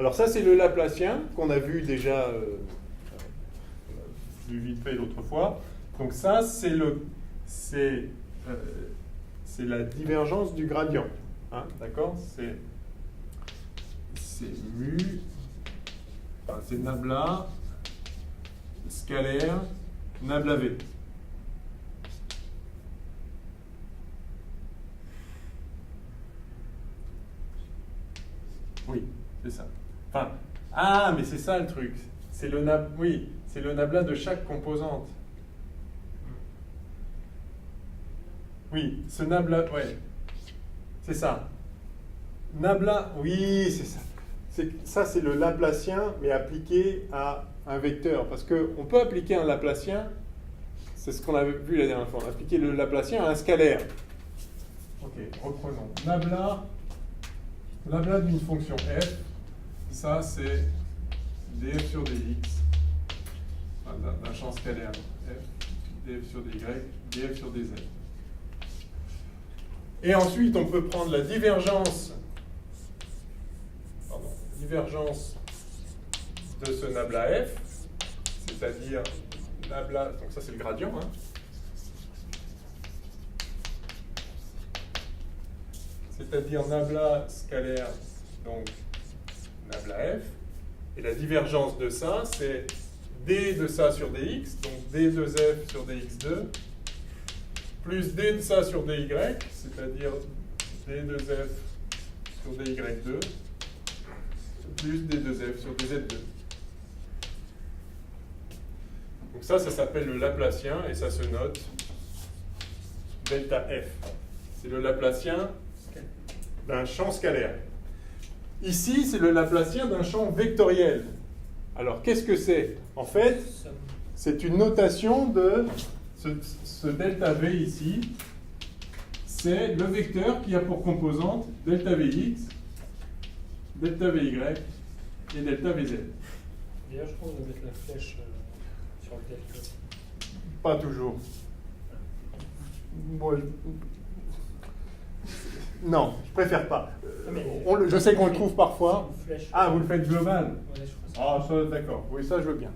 Alors ça, c'est le Laplacien qu'on a vu déjà vu vite fait l'autre fois. Donc ça, c'est la divergence du gradient. Hein, d'accord? C'est mu, enfin, c'est nabla scalaire nabla v. Oui, c'est ça. Enfin, ah, mais c'est ça le truc. C'est le oui, c'est le nabla de chaque composante. Oui, ce nabla, ouais, c'est ça. Nabla, oui, c'est ça. Ça, c'est le Laplacien, mais appliqué à un vecteur. Parce qu'on peut appliquer un Laplacien, c'est ce qu'on avait vu la dernière fois, on a appliqué le Laplacien à un scalaire. Ok, reprenons. Nabla d'une fonction f, ça c'est df sur dx, enfin, d'un champ scalaire f, df sur dy, df sur dz. Et ensuite, on peut prendre la divergence de ce nabla f, c'est-à-dire nabla, donc ça c'est le gradient, hein. C'est-à-dire nabla scalaire, donc nabla f, et la divergence de ça, c'est d de ça sur dx, donc d de f sur dx2, plus d de ça sur dy, c'est-à-dire d de f sur dy2, plus d de f sur dz2. Donc ça s'appelle le Laplacien, et ça se note delta f. C'est le Laplacien d'un champ scalaire. Ici, c'est le Laplacien d'un champ vectoriel. Alors, qu'est-ce que c'est? En fait, c'est une notation de ce delta v ici. C'est le vecteur qui a pour composante delta vx, delta vy et delta vz. D'ailleurs, je pense qu'on va mettre la flèche sur le delta. Pas toujours. Bon, non, je préfère pas. Je sais qu'on le trouve parfois. Ah, vous le faites global? Ouais, je crois ça. Ah, ça, d'accord. Oui, ça, je veux bien.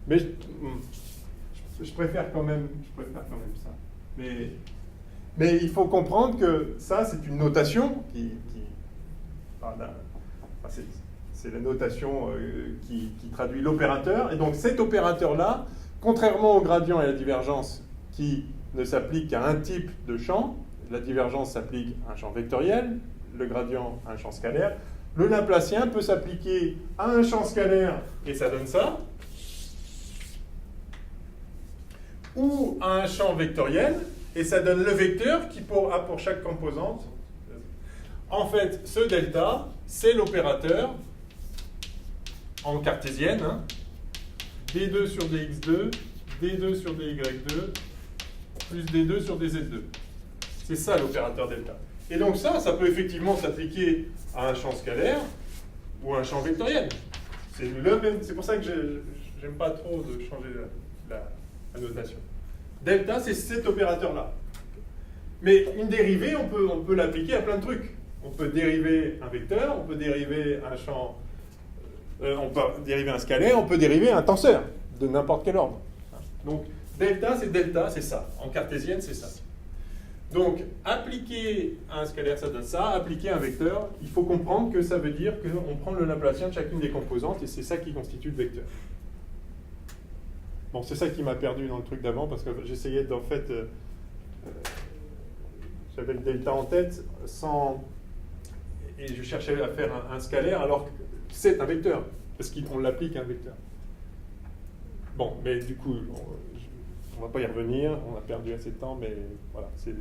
Mais je préfère quand même ça. Mais il faut comprendre que ça, c'est une notation c'est la notation qui traduit l'opérateur. Et donc, cet opérateur-là, contrairement au gradient et à la divergence qui ne s'applique qu'à un type de champ, la divergence s'applique à un champ vectoriel, le gradient à un champ scalaire. Le Laplacien peut s'appliquer à un champ scalaire et ça donne ça, ou à un champ vectoriel et ça donne le vecteur qui a pour chaque composante. En fait, ce delta, c'est l'opérateur en cartésienne, hein, d2 sur dx2, d2 sur dy2, plus d2 sur dz2. C'est ça l'opérateur delta. Et donc ça peut effectivement s'appliquer à un champ scalaire ou à un champ vectoriel. C'est le même. C'est pour ça que j'aime pas trop de changer la notation. Delta, c'est cet opérateur-là. Mais une dérivée, on peut l'appliquer à plein de trucs. On peut dériver un vecteur, on peut dériver un champ, on peut dériver un scalaire, on peut dériver un tenseur de n'importe quel ordre. Donc delta, c'est ça. En cartésienne, c'est ça. Donc, appliquer à un scalaire, ça donne ça. Appliquer à un vecteur, il faut comprendre que ça veut dire qu'on prend le Laplacien de chacune des composantes et c'est ça qui constitue le vecteur. Bon, c'est ça qui m'a perdu dans le truc d'avant parce que j'essayais d'en fait... j'avais le delta en tête et je cherchais à faire un scalaire alors que c'est un vecteur parce qu'on l'applique à un vecteur. Bon, mais du coup... on ne va pas y revenir, on a perdu assez de temps, mais voilà, c'est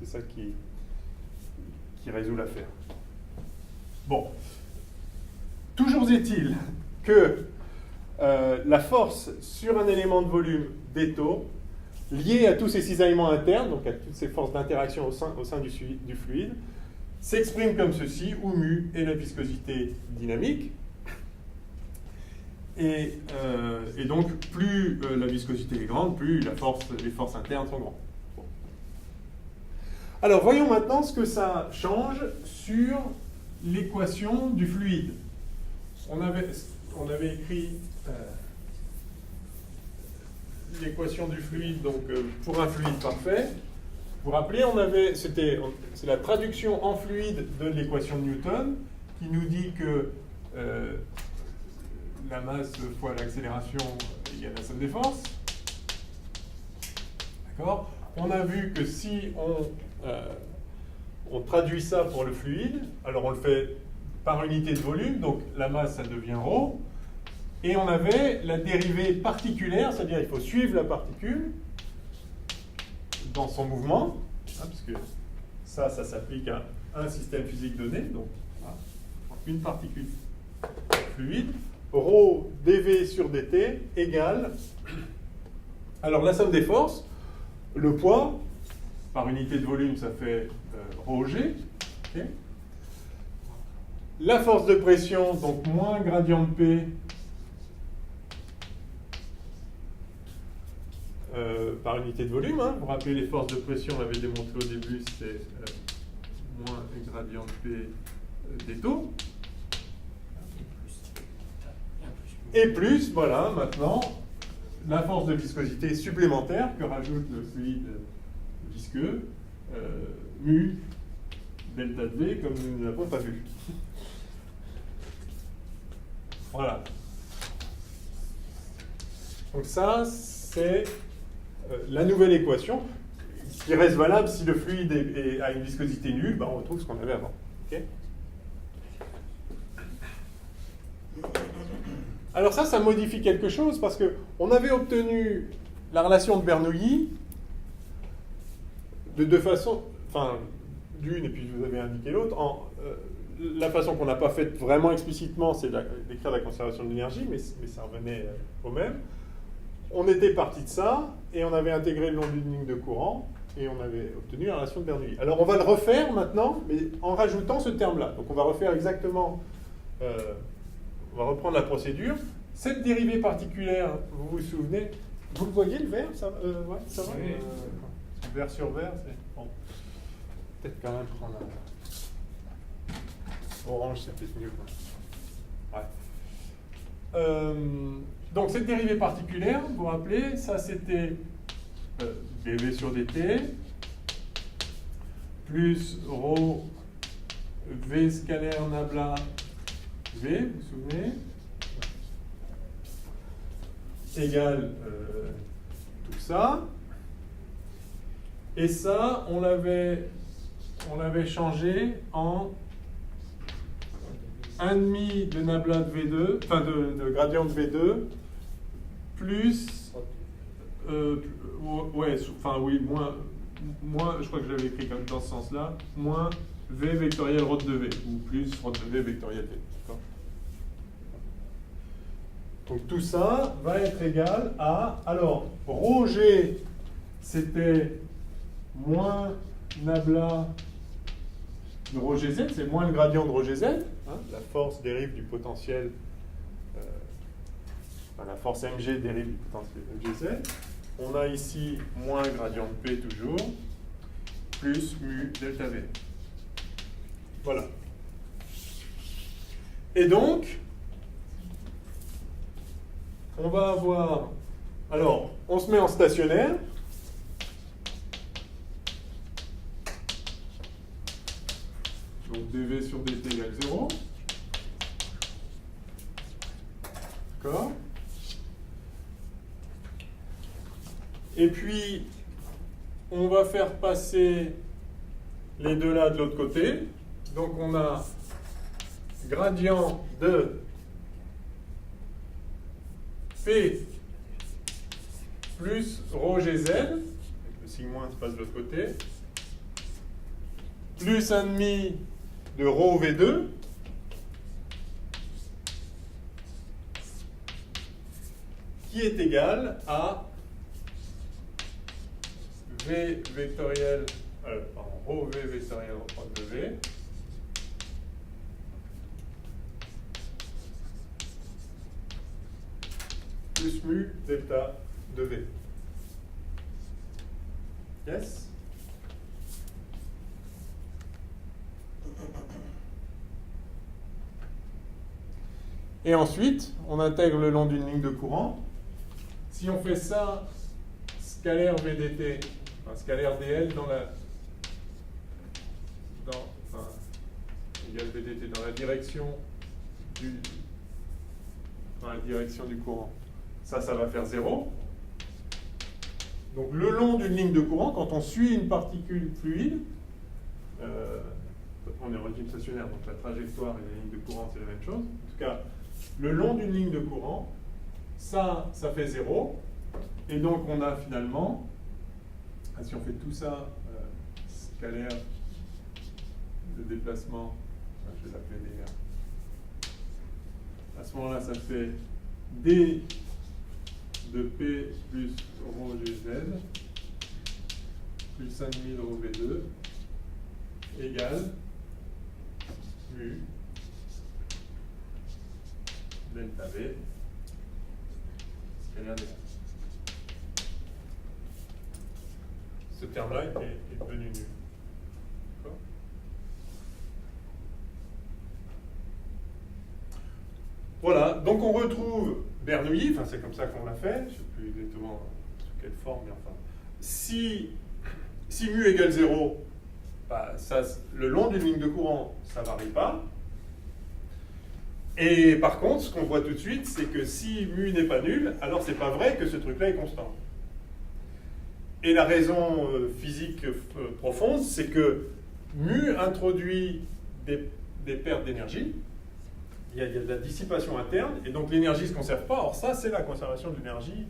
ça qui résout l'affaire. Bon. Toujours est-il que la force sur un élément de volume d'étau, liée à tous ces cisaillements internes, donc à toutes ces forces d'interaction au sein du fluide, s'exprime comme ceci, où mu est la viscosité dynamique. Et donc, plus la viscosité est grande, plus les forces internes sont grandes. Bon. Alors, voyons maintenant ce que ça change sur l'équation du fluide. On avait écrit l'équation du fluide donc, pour un fluide parfait. Vous vous rappelez, c'est la traduction en fluide de l'équation de Newton qui nous dit que la masse fois l'accélération égale la somme des forces. D'accord ? On a vu que si on traduit ça pour le fluide, alors on le fait par unité de volume, donc la masse, ça devient ρ. Et on avait la dérivée particulière, c'est-à-dire il faut suivre la particule dans son mouvement, hein, parce que ça s'applique à un système physique donné, donc voilà, une particule fluide, ρ dv sur dt égale, alors la somme des forces, le poids, par unité de volume, ça fait ρg, okay. La force de pression, donc moins gradient de P, par unité de volume. Hein. Vous vous rappelez, les forces de pression, on avait démontré au début, c'était moins gradient de P des taux. Et plus, voilà, maintenant, la force de viscosité supplémentaire que rajoute le fluide visqueux, mu delta de V, comme nous ne l'avons pas vu. Voilà. Donc ça, c'est la nouvelle équation qui reste valable si le fluide a une viscosité nulle, ben on retrouve ce qu'on avait avant. Okay. Alors ça modifie quelque chose parce qu'on avait obtenu la relation de Bernoulli de deux façons, enfin d'une et puis je vous avais indiqué l'autre. La façon qu'on n'a pas faite vraiment explicitement, c'est d'écrire la conservation de l'énergie, mais ça revenait au même. On était parti de ça, et on avait intégré le long d'une ligne de courant, et on avait obtenu la relation de Bernoulli. Alors on va le refaire maintenant, mais en rajoutant ce terme-là. Donc on va refaire exactement, on va reprendre la procédure. Cette dérivée particulière, vous vous souvenez, vous le voyez le vert, ça, ouais, ça va oui. Vert sur vert, c'est bon. Peut-être quand même prendre orange, c'est peut-être mieux. Quoi. Ouais. Donc cette dérivée particulière, vous vous rappelez, ça c'était dv sur dt plus ρ v scalaire nabla v, vous vous souvenez, égale tout ça. Et ça, on l'avait changé en 1,5 de nabla de V2, enfin de gradient de V2, plus, ouais, enfin oui, moins, je crois que je l'avais écrit comme dans ce sens-là, moins V vectoriel ρ de V, ou plus ρ de V vectoriel V. Donc tout ça va être égal à, alors, ρg, c'était moins nabla de ρgz, c'est moins le gradient de ρgz, hein, la force dérive du potentiel, enfin, la force mg dérive du potentiel mgz. On a ici moins le gradient de P toujours, plus mu delta V. Voilà. Et donc, on va avoir, alors, on se met en stationnaire. Donc dv sur dt égale 0. D'accord. Et puis, on va faire passer les deux là de l'autre côté. Donc on a gradient de P plus ρgz, avec le signe moins se passe de l'autre côté, plus 1,5 de ρ V2, qui est égal à V vectoriel, pardon, ρV vectoriel de V, plus mu delta de V. Yes? Et ensuite, on intègre le long d'une ligne de courant. Si on fait ça, scalaire VDT, enfin, scalaire DL enfin, égal VDT dans la direction du courant, ça va faire 0. Donc le long d'une ligne de courant, quand on suit une particule fluide, on est en régime stationnaire, donc la trajectoire et les lignes de courant, c'est la même chose. En tout cas, le long d'une ligne de courant, ça fait 0. Et donc on a finalement, si on fait tout ça, scalaire de déplacement, je vais l'appeler dégâts. À ce moment-là, ça fait D de P plus rho GZ plus 5000 rho V2 égale mu delta V scalaire dégâts. Ce terme-là est devenu nul. D'accord ? Voilà, donc on retrouve Bernoulli, enfin c'est comme ça qu'on l'a fait, je ne sais plus exactement sous quelle forme, mais enfin. Si mu égale 0, bah, le long d'une ligne de courant, ça ne varie pas. Et par contre, ce qu'on voit tout de suite, c'est que si mu n'est pas nul, alors c'est pas vrai que ce truc-là est constant. Et la raison physique profonde, c'est que mu introduit des pertes d'énergie. Il y a de la dissipation interne, et donc l'énergie ne se conserve pas. Or ça, c'est la conservation de l'énergie,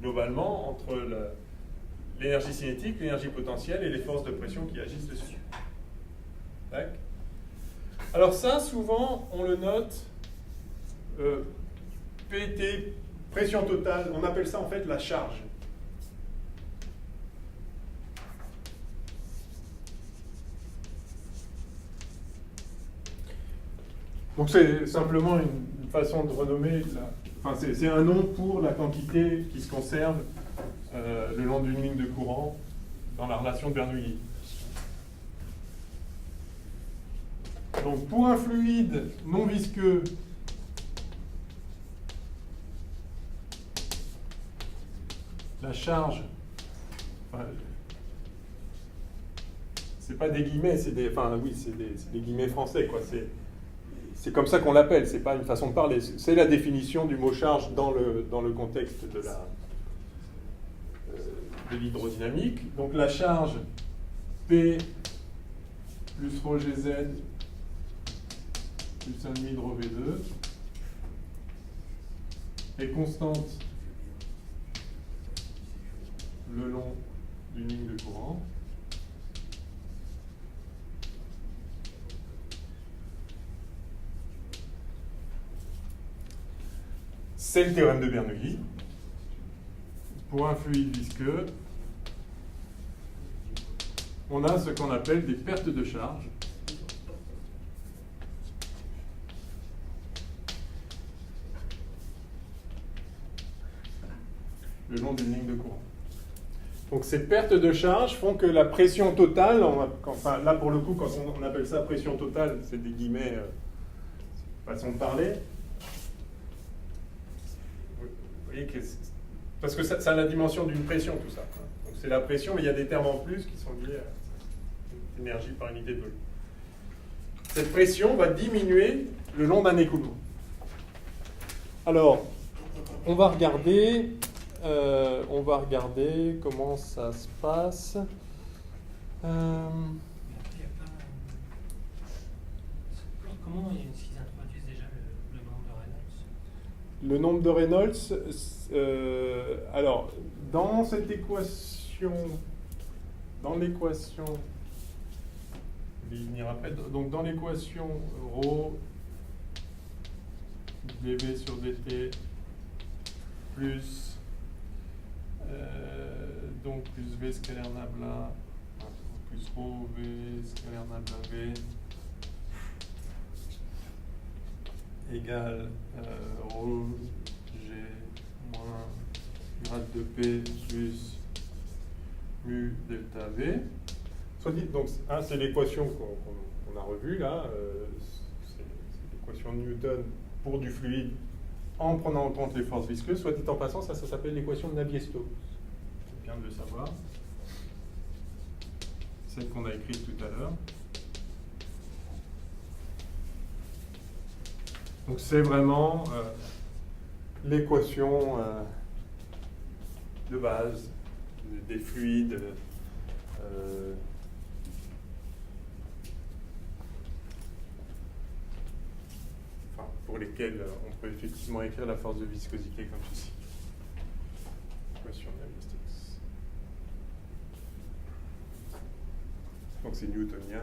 globalement, entre l'énergie cinétique, l'énergie potentielle et les forces de pression qui agissent dessus. Tac. Alors ça, souvent, on le note PT, pression totale, on appelle ça en fait la charge. Donc c'est simplement une façon de renommer, enfin c'est un nom pour la quantité qui se conserve le long d'une ligne de courant dans la relation de Bernoulli. Donc pour un fluide non visqueux, la charge, enfin, c'est pas des guillemets, c'est des guillemets français, quoi. C'est comme ça qu'on l'appelle, c'est pas une façon de parler. C'est la définition du mot charge dans le contexte de l'hydrodynamique. Donc la charge P plus rho GZ plus 1,5 de rho V2 est constante le long d'une ligne de courant. C'est le théorème de Bernoulli. Pour un fluide visqueux, on a ce qu'on appelle des pertes de charge. Le long d'une ligne de courant. Donc ces pertes de charge font que la pression totale, enfin là pour le coup quand on appelle ça pression totale, c'est des guillemets, façon de parler. Vous voyez que parce que ça a la dimension d'une pression tout ça. Donc c'est la pression, mais il y a des termes en plus qui sont liés à l'énergie par unité de volume. Cette pression va diminuer le long d'un écoulement. Alors, on va regarder comment ça se passe. Comment est-ce qu'ils introduisent déjà le nombre de Reynolds? Le nombre de Reynolds, alors, dans cette équation, dans l'équation, je vais y venir après, donc dans l'équation ρ dV sur dt plus donc plus V scalaire nabla plus ρ V scalaire nabla V égale ρ G moins grade de P plus mu delta V. Soit dit, donc c'est l'équation qu'on a revue là, c'est l'équation de Newton pour du fluide en prenant en compte les forces visqueuses. Soit dit en passant, ça s'appelle l'équation de Navier-Stokes. C'est bien de le savoir. Celle qu'on a écrite tout à l'heure. Donc c'est vraiment l'équation de base des fluides pour lesquels on peut effectivement écrire la force de viscosité comme ceci. Équation de Navier-Stokes. Donc c'est newtonien.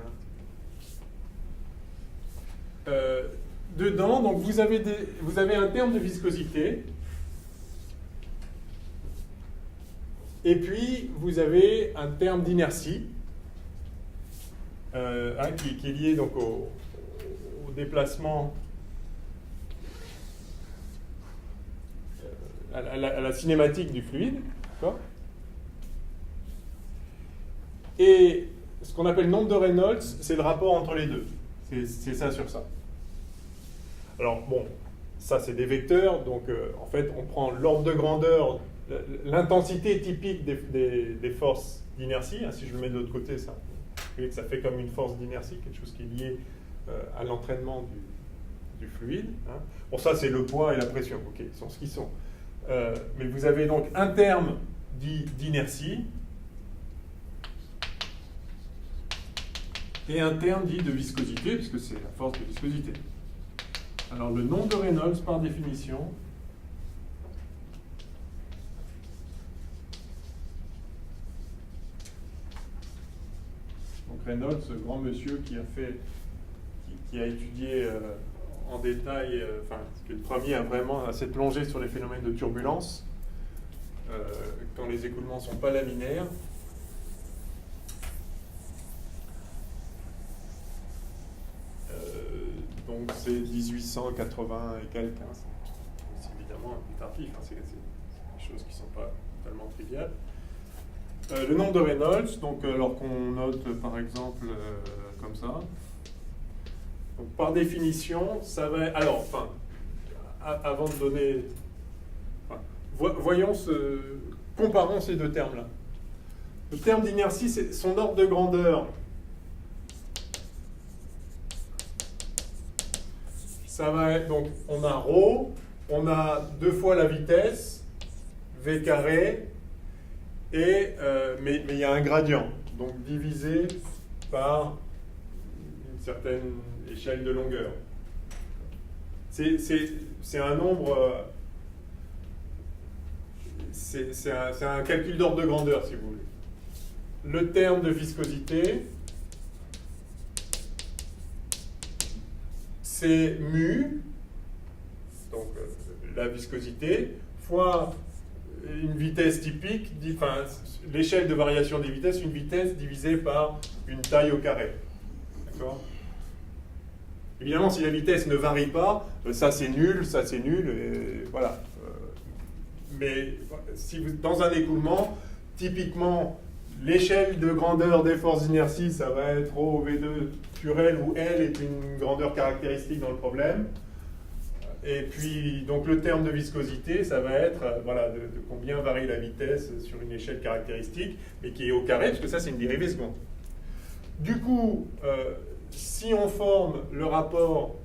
Dedans, donc vous avez un terme de viscosité, et puis vous avez un terme d'inertie qui est lié donc au déplacement, à la cinématique du fluide, d'accord ? Et ce qu'on appelle le nombre de Reynolds, c'est le rapport entre les deux. C'est ça sur ça. Alors, bon, ça c'est des vecteurs, donc en fait on prend l'ordre de grandeur, l'intensité typique des forces d'inertie. Si je le mets de l'autre côté, ça, vous voyez que ça fait comme une force d'inertie, quelque chose qui est lié à l'entraînement du fluide. Bon, ça c'est le poids et la pression, ok, ils sont ce qu'ils sont. Mais vous avez donc un terme dit d'inertie et un terme dit de viscosité, puisque c'est la force de viscosité. Alors, le nombre de Reynolds, par définition, donc Reynolds, ce grand monsieur qui a étudié en détail, qui est le premier à s'être plongé sur les phénomènes de turbulence, quand les écoulements ne sont pas laminaires. Donc c'est 1880 et quelques, c'est évidemment un peu tardif, c'est des choses qui ne sont pas totalement triviales. Le nombre de Reynolds, donc alors qu'on note par exemple comme ça, donc, par définition, ça va... Alors, avant de donner... comparons ces deux termes-là. Le terme d'inertie, c'est son ordre de grandeur. Ça va être, donc, on a ρ, on a 2 fois la vitesse, v carré, et, mais il y a un gradient, donc divisé par une certaine échelle de longueur. C'est un nombre, c'est un calcul d'ordre de grandeur, si vous voulez. Le terme de viscosité, c'est mu, donc la viscosité, fois une vitesse typique, l'échelle de variation des vitesses, une vitesse divisée par une taille au carré. D'accord ? Évidemment, si la vitesse ne varie pas, ça c'est nul, et voilà. Mais si vous, dans un écoulement, typiquement, l'échelle de grandeur des forces d'inertie, ça va être ρ V2 sur L, où L est une grandeur caractéristique dans le problème. Et puis, donc le terme de viscosité, ça va être de combien varie la vitesse sur une échelle caractéristique, mais qui est au carré, parce que ça c'est une dérivée seconde. Du coup, si on forme le rapport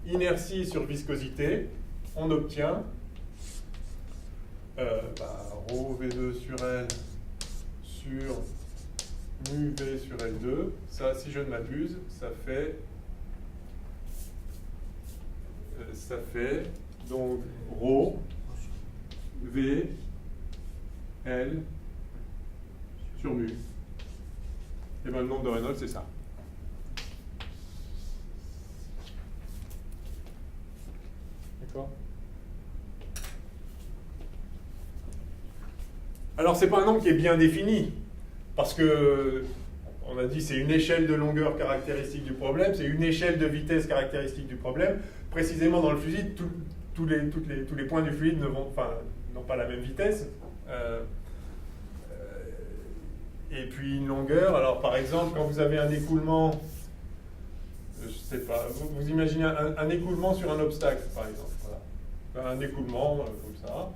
inertie sur viscosité, on obtient ρ V2 sur L sur mu V sur L2. Ça, si je ne m'abuse, ça fait donc ρ V L sur mu. Et bien le nombre de Reynolds, c'est ça. D'accord ? Alors, ce n'est pas un nombre qui est bien défini, parce que, on a dit, c'est une échelle de longueur caractéristique du problème, c'est une échelle de vitesse caractéristique du problème. Précisément dans le fluide, tous les points du fluide n'ont pas la même vitesse. Et puis une longueur, alors par exemple, quand vous avez un écoulement, je ne sais pas, vous imaginez un écoulement sur un obstacle, par exemple. un écoulement comme ça.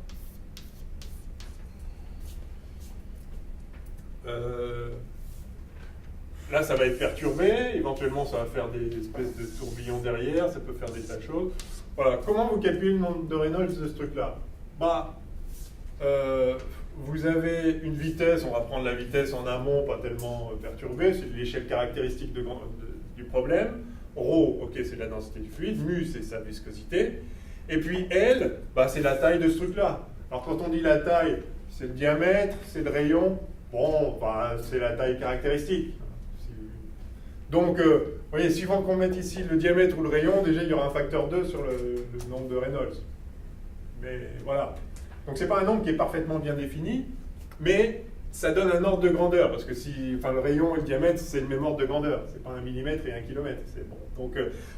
Là, ça va être perturbé, éventuellement ça va faire des espèces de tourbillons derrière, ça peut faire des tas de choses. Voilà, comment vous calculez le nombre de Reynolds de ce truc-là? Vous avez une vitesse, on va prendre la vitesse en amont, pas tellement perturbée, c'est l'échelle caractéristique du problème. Rho, ok, c'est la densité du fluide, mu, c'est sa viscosité. Et puis L, c'est la taille de ce truc-là. Alors quand on dit la taille, c'est le diamètre, c'est le rayon, bon, c'est la taille caractéristique. Donc, vous voyez, suivant qu'on mette ici le diamètre ou le rayon, déjà il y aura un facteur 2 sur le nombre de Reynolds. Mais voilà. Donc c'est pas un nombre qui est parfaitement bien défini, mais ça donne un ordre de grandeur, parce que le rayon et le diamètre, c'est le même ordre de grandeur. C'est pas 1 millimètre et 1 kilomètre. Bon. Donc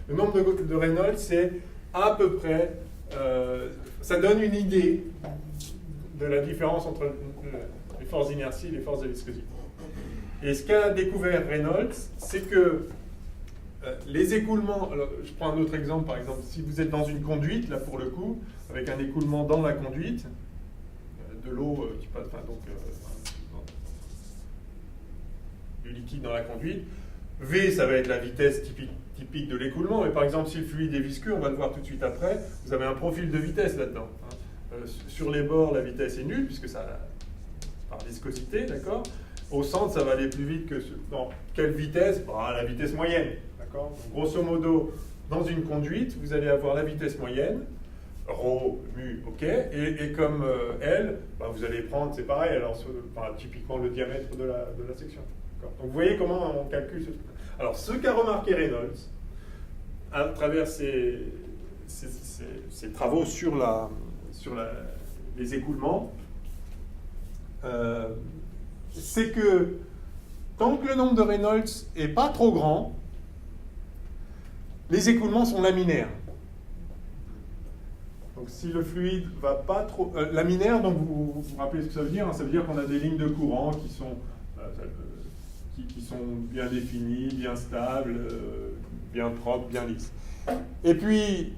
le nombre de Reynolds, c'est à peu près, ça donne une idée de la différence entre les forces d'inertie et les forces de viscosité. Et ce qu'a découvert Reynolds, c'est que les écoulements, alors je prends un autre exemple, par exemple, si vous êtes dans une conduite, là pour le coup, avec un écoulement dans la conduite, de l'eau qui passe, du liquide dans la conduite, V, ça va être la vitesse typique de l'écoulement, mais par exemple, si le fluide est visqueux, on va le voir tout de suite après, vous avez un profil de vitesse là-dedans. Sur les bords, la vitesse est nulle, puisque ça, par viscosité, d'accord. Au centre, ça va aller plus vite que... Dans quelle vitesse? La vitesse moyenne. D'accord. Grosso modo, dans une conduite, vous allez avoir la vitesse moyenne, ρ, mu, ok, et comme L, vous allez prendre, c'est pareil, alors typiquement le diamètre de la section. Donc vous voyez comment on calcule ce truc. Alors ce qu'a remarqué Reynolds, à travers ses travaux sur les écoulements, c'est que tant que le nombre de Reynolds n'est pas trop grand, les écoulements sont laminaires. Donc si le fluide va pas trop... laminaire, donc vous vous rappelez ce que ça veut dire, hein? Ça veut dire qu'on a des lignes de courant qui sont bien définies, bien stables, bien propres, bien lisses. Et puis,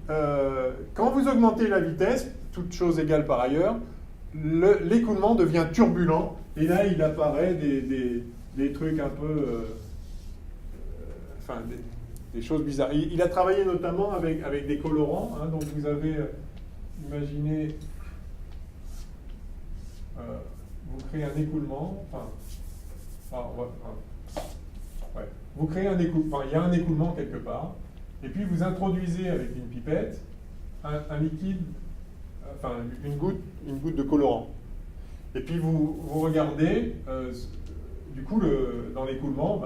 quand vous augmentez la vitesse, toutes choses égales par ailleurs, l'écoulement devient turbulent, et là il apparaît des trucs un peu... des choses bizarres. Il a travaillé notamment avec des colorants, hein, donc vous avez... Imaginez, vous créez un écoulement, vous créez un écoulement, il y a un écoulement quelque part, et puis vous introduisez avec une pipette un liquide, une goutte de colorant. Et puis vous regardez, du coup, dans l'écoulement,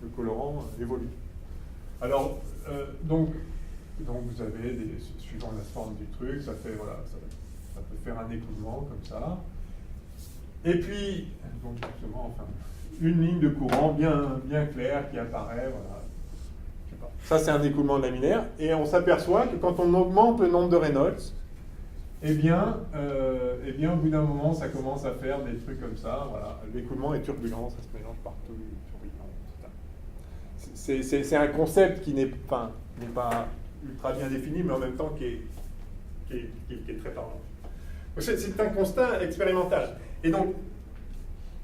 le colorant évolue. Alors, donc vous avez, suivant la forme du truc, ça peut faire un écoulement comme ça. Et puis, donc justement, une ligne de courant bien claire qui apparaît, voilà. Je sais pas. Ça, c'est un écoulement laminaire. Et on s'aperçoit que quand on augmente le nombre de Reynolds, eh bien, au bout d'un moment, ça commence à faire des trucs comme ça. Voilà. L'écoulement est turbulent, ça se mélange partout, turbulent. C'est un concept qui n'est pas ultra bien défini, mais en même temps qui est très parlant. C'est un constat expérimental. Et donc,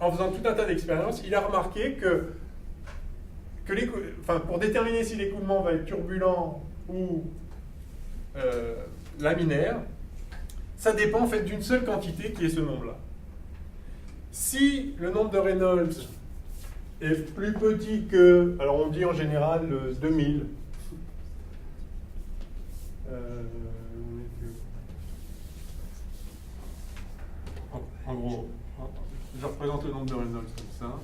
en faisant tout un tas d'expériences, il a remarqué que pour déterminer si l'écoulement va être turbulent ou laminaire, ça dépend en fait d'une seule quantité qui est ce nombre-là. Si le nombre de Reynolds est plus petit que, alors on dit en général 2000, en gros, je représente le nombre de Reynolds comme ça.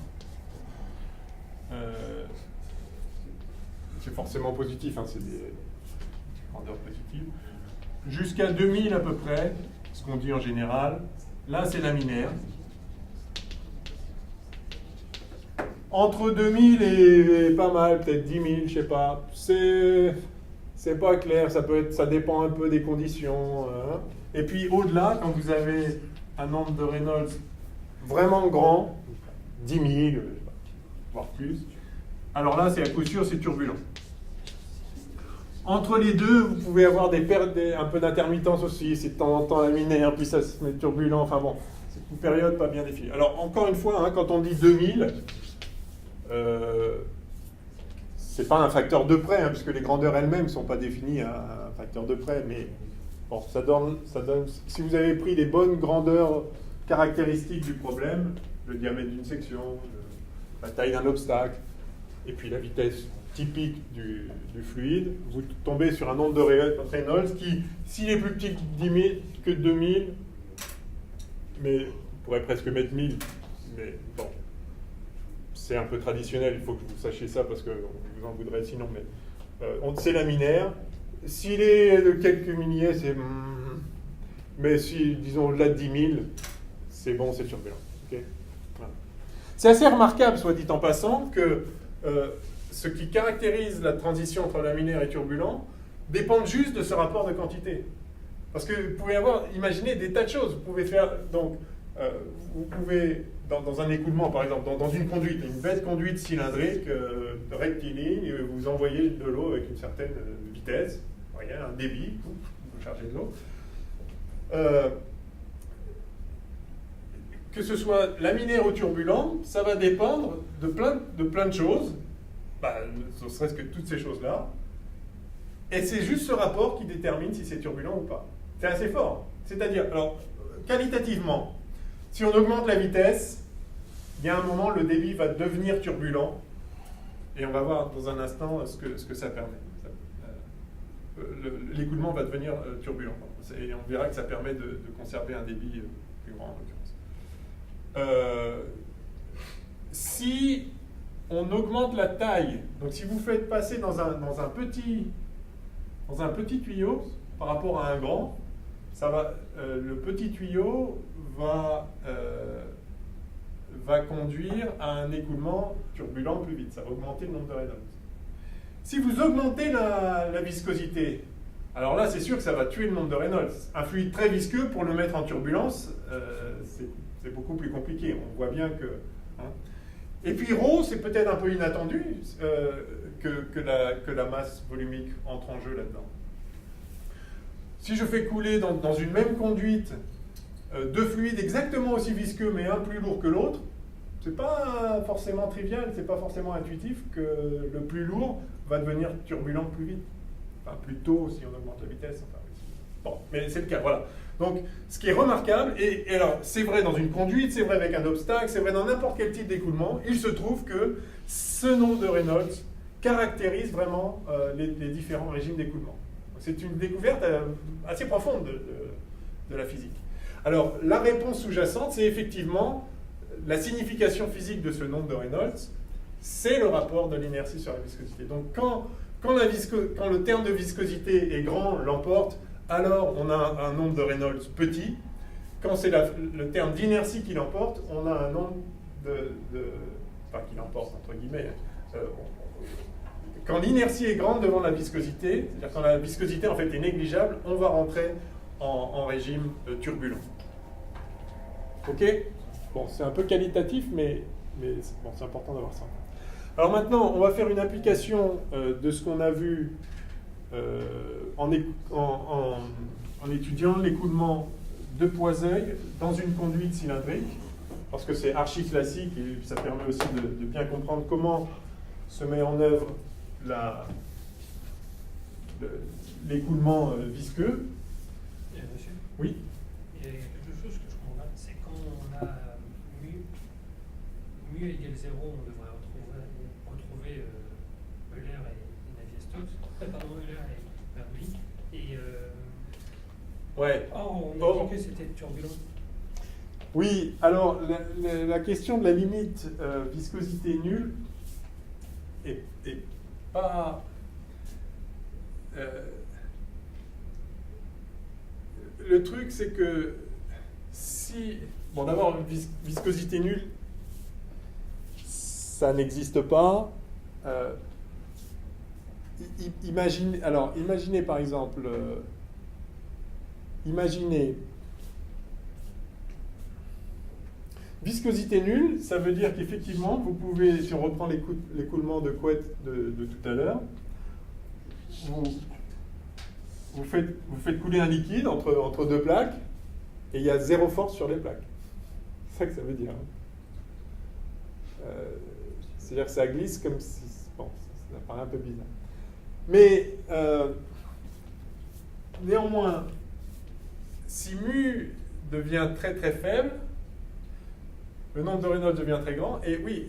C'est forcément positif, hein, c'est des grandeurs positives. Jusqu'à 2000 à peu près, ce qu'on dit en général. Là, c'est laminaire. Entre 2000 et pas mal, peut-être 10 000, je sais pas. C'est pas clair, ça dépend un peu des conditions. Hein. Et puis au-delà, quand vous avez un nombre de Reynolds vraiment grand, 10 000, voire plus, alors là, c'est à coup sûr, c'est turbulent. Entre les deux, vous pouvez avoir des pertes, un peu d'intermittence aussi, c'est de temps en temps laminaire, puis ça se met turbulent, enfin bon, c'est une période pas bien définie. Alors encore une fois, hein, quand on dit 2000, c'est pas un facteur de près, hein, puisque les grandeurs elles-mêmes ne sont pas définies à un facteur de près, mais bon, ça donne, si vous avez pris les bonnes grandeurs caractéristiques du problème, le diamètre d'une section, la taille d'un obstacle, et puis la vitesse typique du fluide, vous tombez sur un nombre de Reynolds qui, s'il est plus petit que 2000, mais on pourrait presque mettre 1000, mais bon, c'est un peu traditionnel, il faut que vous sachiez ça parce que vous en voudrez sinon, mais c'est laminaire. S'il est de quelques milliers, c'est... Mais si, disons, au-delà de 10 000, c'est bon, c'est turbulent. Okay, voilà. C'est assez remarquable, soit dit en passant, que ce qui caractérise la transition entre laminaire et turbulent dépend juste de ce rapport de quantité. Parce que vous pouvez imaginer des tas de choses. Vous pouvez faire, donc, vous pouvez, dans un écoulement, par exemple, dans une conduite, une bête conduite cylindrique, rectiligne, vous envoyez de l'eau avec une certaine vitesse, vous voyez, un débit, vous chargez de l'eau. Que ce soit laminaire ou turbulent, ça va dépendre de plein de choses, ce serait-ce que toutes ces choses-là, et c'est juste ce rapport qui détermine si c'est turbulent ou pas. C'est assez fort. C'est-à-dire, alors, qualitativement, si on augmente la vitesse, il y a un moment, le débit va devenir turbulent, et on va voir dans un instant ce que ça permet. L'écoulement va devenir turbulent, et on verra que ça permet de conserver un débit plus grand en l'occurrence. Si on augmente la taille, donc si vous faites passer dans un petit tuyau par rapport à un grand, le petit tuyau va conduire à un écoulement turbulent plus vite, ça va augmenter le nombre de Reynolds. Si vous augmentez la viscosité, alors là c'est sûr que ça va tuer le nombre de Reynolds. Un fluide très visqueux, pour le mettre en turbulence, c'est beaucoup plus compliqué, on voit bien que... Hein. Et puis ρ, c'est peut-être un peu inattendu que la masse volumique entre en jeu là-dedans. Si je fais couler dans une même conduite deux fluides exactement aussi visqueux, mais un plus lourd que l'autre, c'est pas forcément trivial, c'est pas forcément intuitif que le plus lourd va devenir turbulent plus vite. Enfin, plus tôt si on augmente la vitesse. Enfin, bon, mais c'est le cas, voilà. Donc, ce qui est remarquable, et alors, c'est vrai dans une conduite, c'est vrai avec un obstacle, c'est vrai dans n'importe quel type d'écoulement, il se trouve que ce nombre de Reynolds caractérise vraiment les différents régimes d'écoulement. C'est une découverte assez profonde de la physique. Alors, la réponse sous-jacente, c'est effectivement la signification physique de ce nombre de Reynolds, c'est le rapport de l'inertie sur la viscosité. Donc, quand le terme de viscosité est grand, l'emporte, alors on a un nombre de Reynolds petit. Quand c'est le terme d'inertie qui l'emporte, on a un nombre enfin, qui l'emporte, entre guillemets. Quand l'inertie est grande devant la viscosité, c'est-à-dire quand la viscosité en fait est négligeable, on va rentrer en régime turbulent. Ok? Bon, c'est un peu qualitatif, mais bon, c'est important d'avoir ça. Alors maintenant, on va faire une application de ce qu'on a vu en étudiant l'écoulement de Poiseuil dans une conduite cylindrique, parce que c'est archi classique et ça permet aussi de bien comprendre comment se met en œuvre l'écoulement visqueux. Monsieur, oui. Il y a quelque chose que je comprends pas, c'est quand on a mu égale 0, on devrait retrouver Euler et Navier-Stokes, pardon, Euler et Bernoulli, et ouais. on a dit que c'était turbulent. Oui, alors la question de la limite viscosité nulle est pas... le truc, c'est que si... Bon, d'abord, viscosité nulle, ça n'existe pas. Imaginez par exemple... imaginez... Viscosité nulle, ça veut dire qu'effectivement, vous pouvez, si on reprend l'écoulement de Couette de tout à l'heure, vous faites couler un liquide entre deux plaques, et il y a zéro force sur les plaques. C'est ça que ça veut dire. C'est-à-dire que ça glisse comme si... Bon, ça paraît un peu bizarre. Mais, néanmoins, si mu devient très très faible, le nombre de Reynolds devient très grand, et oui,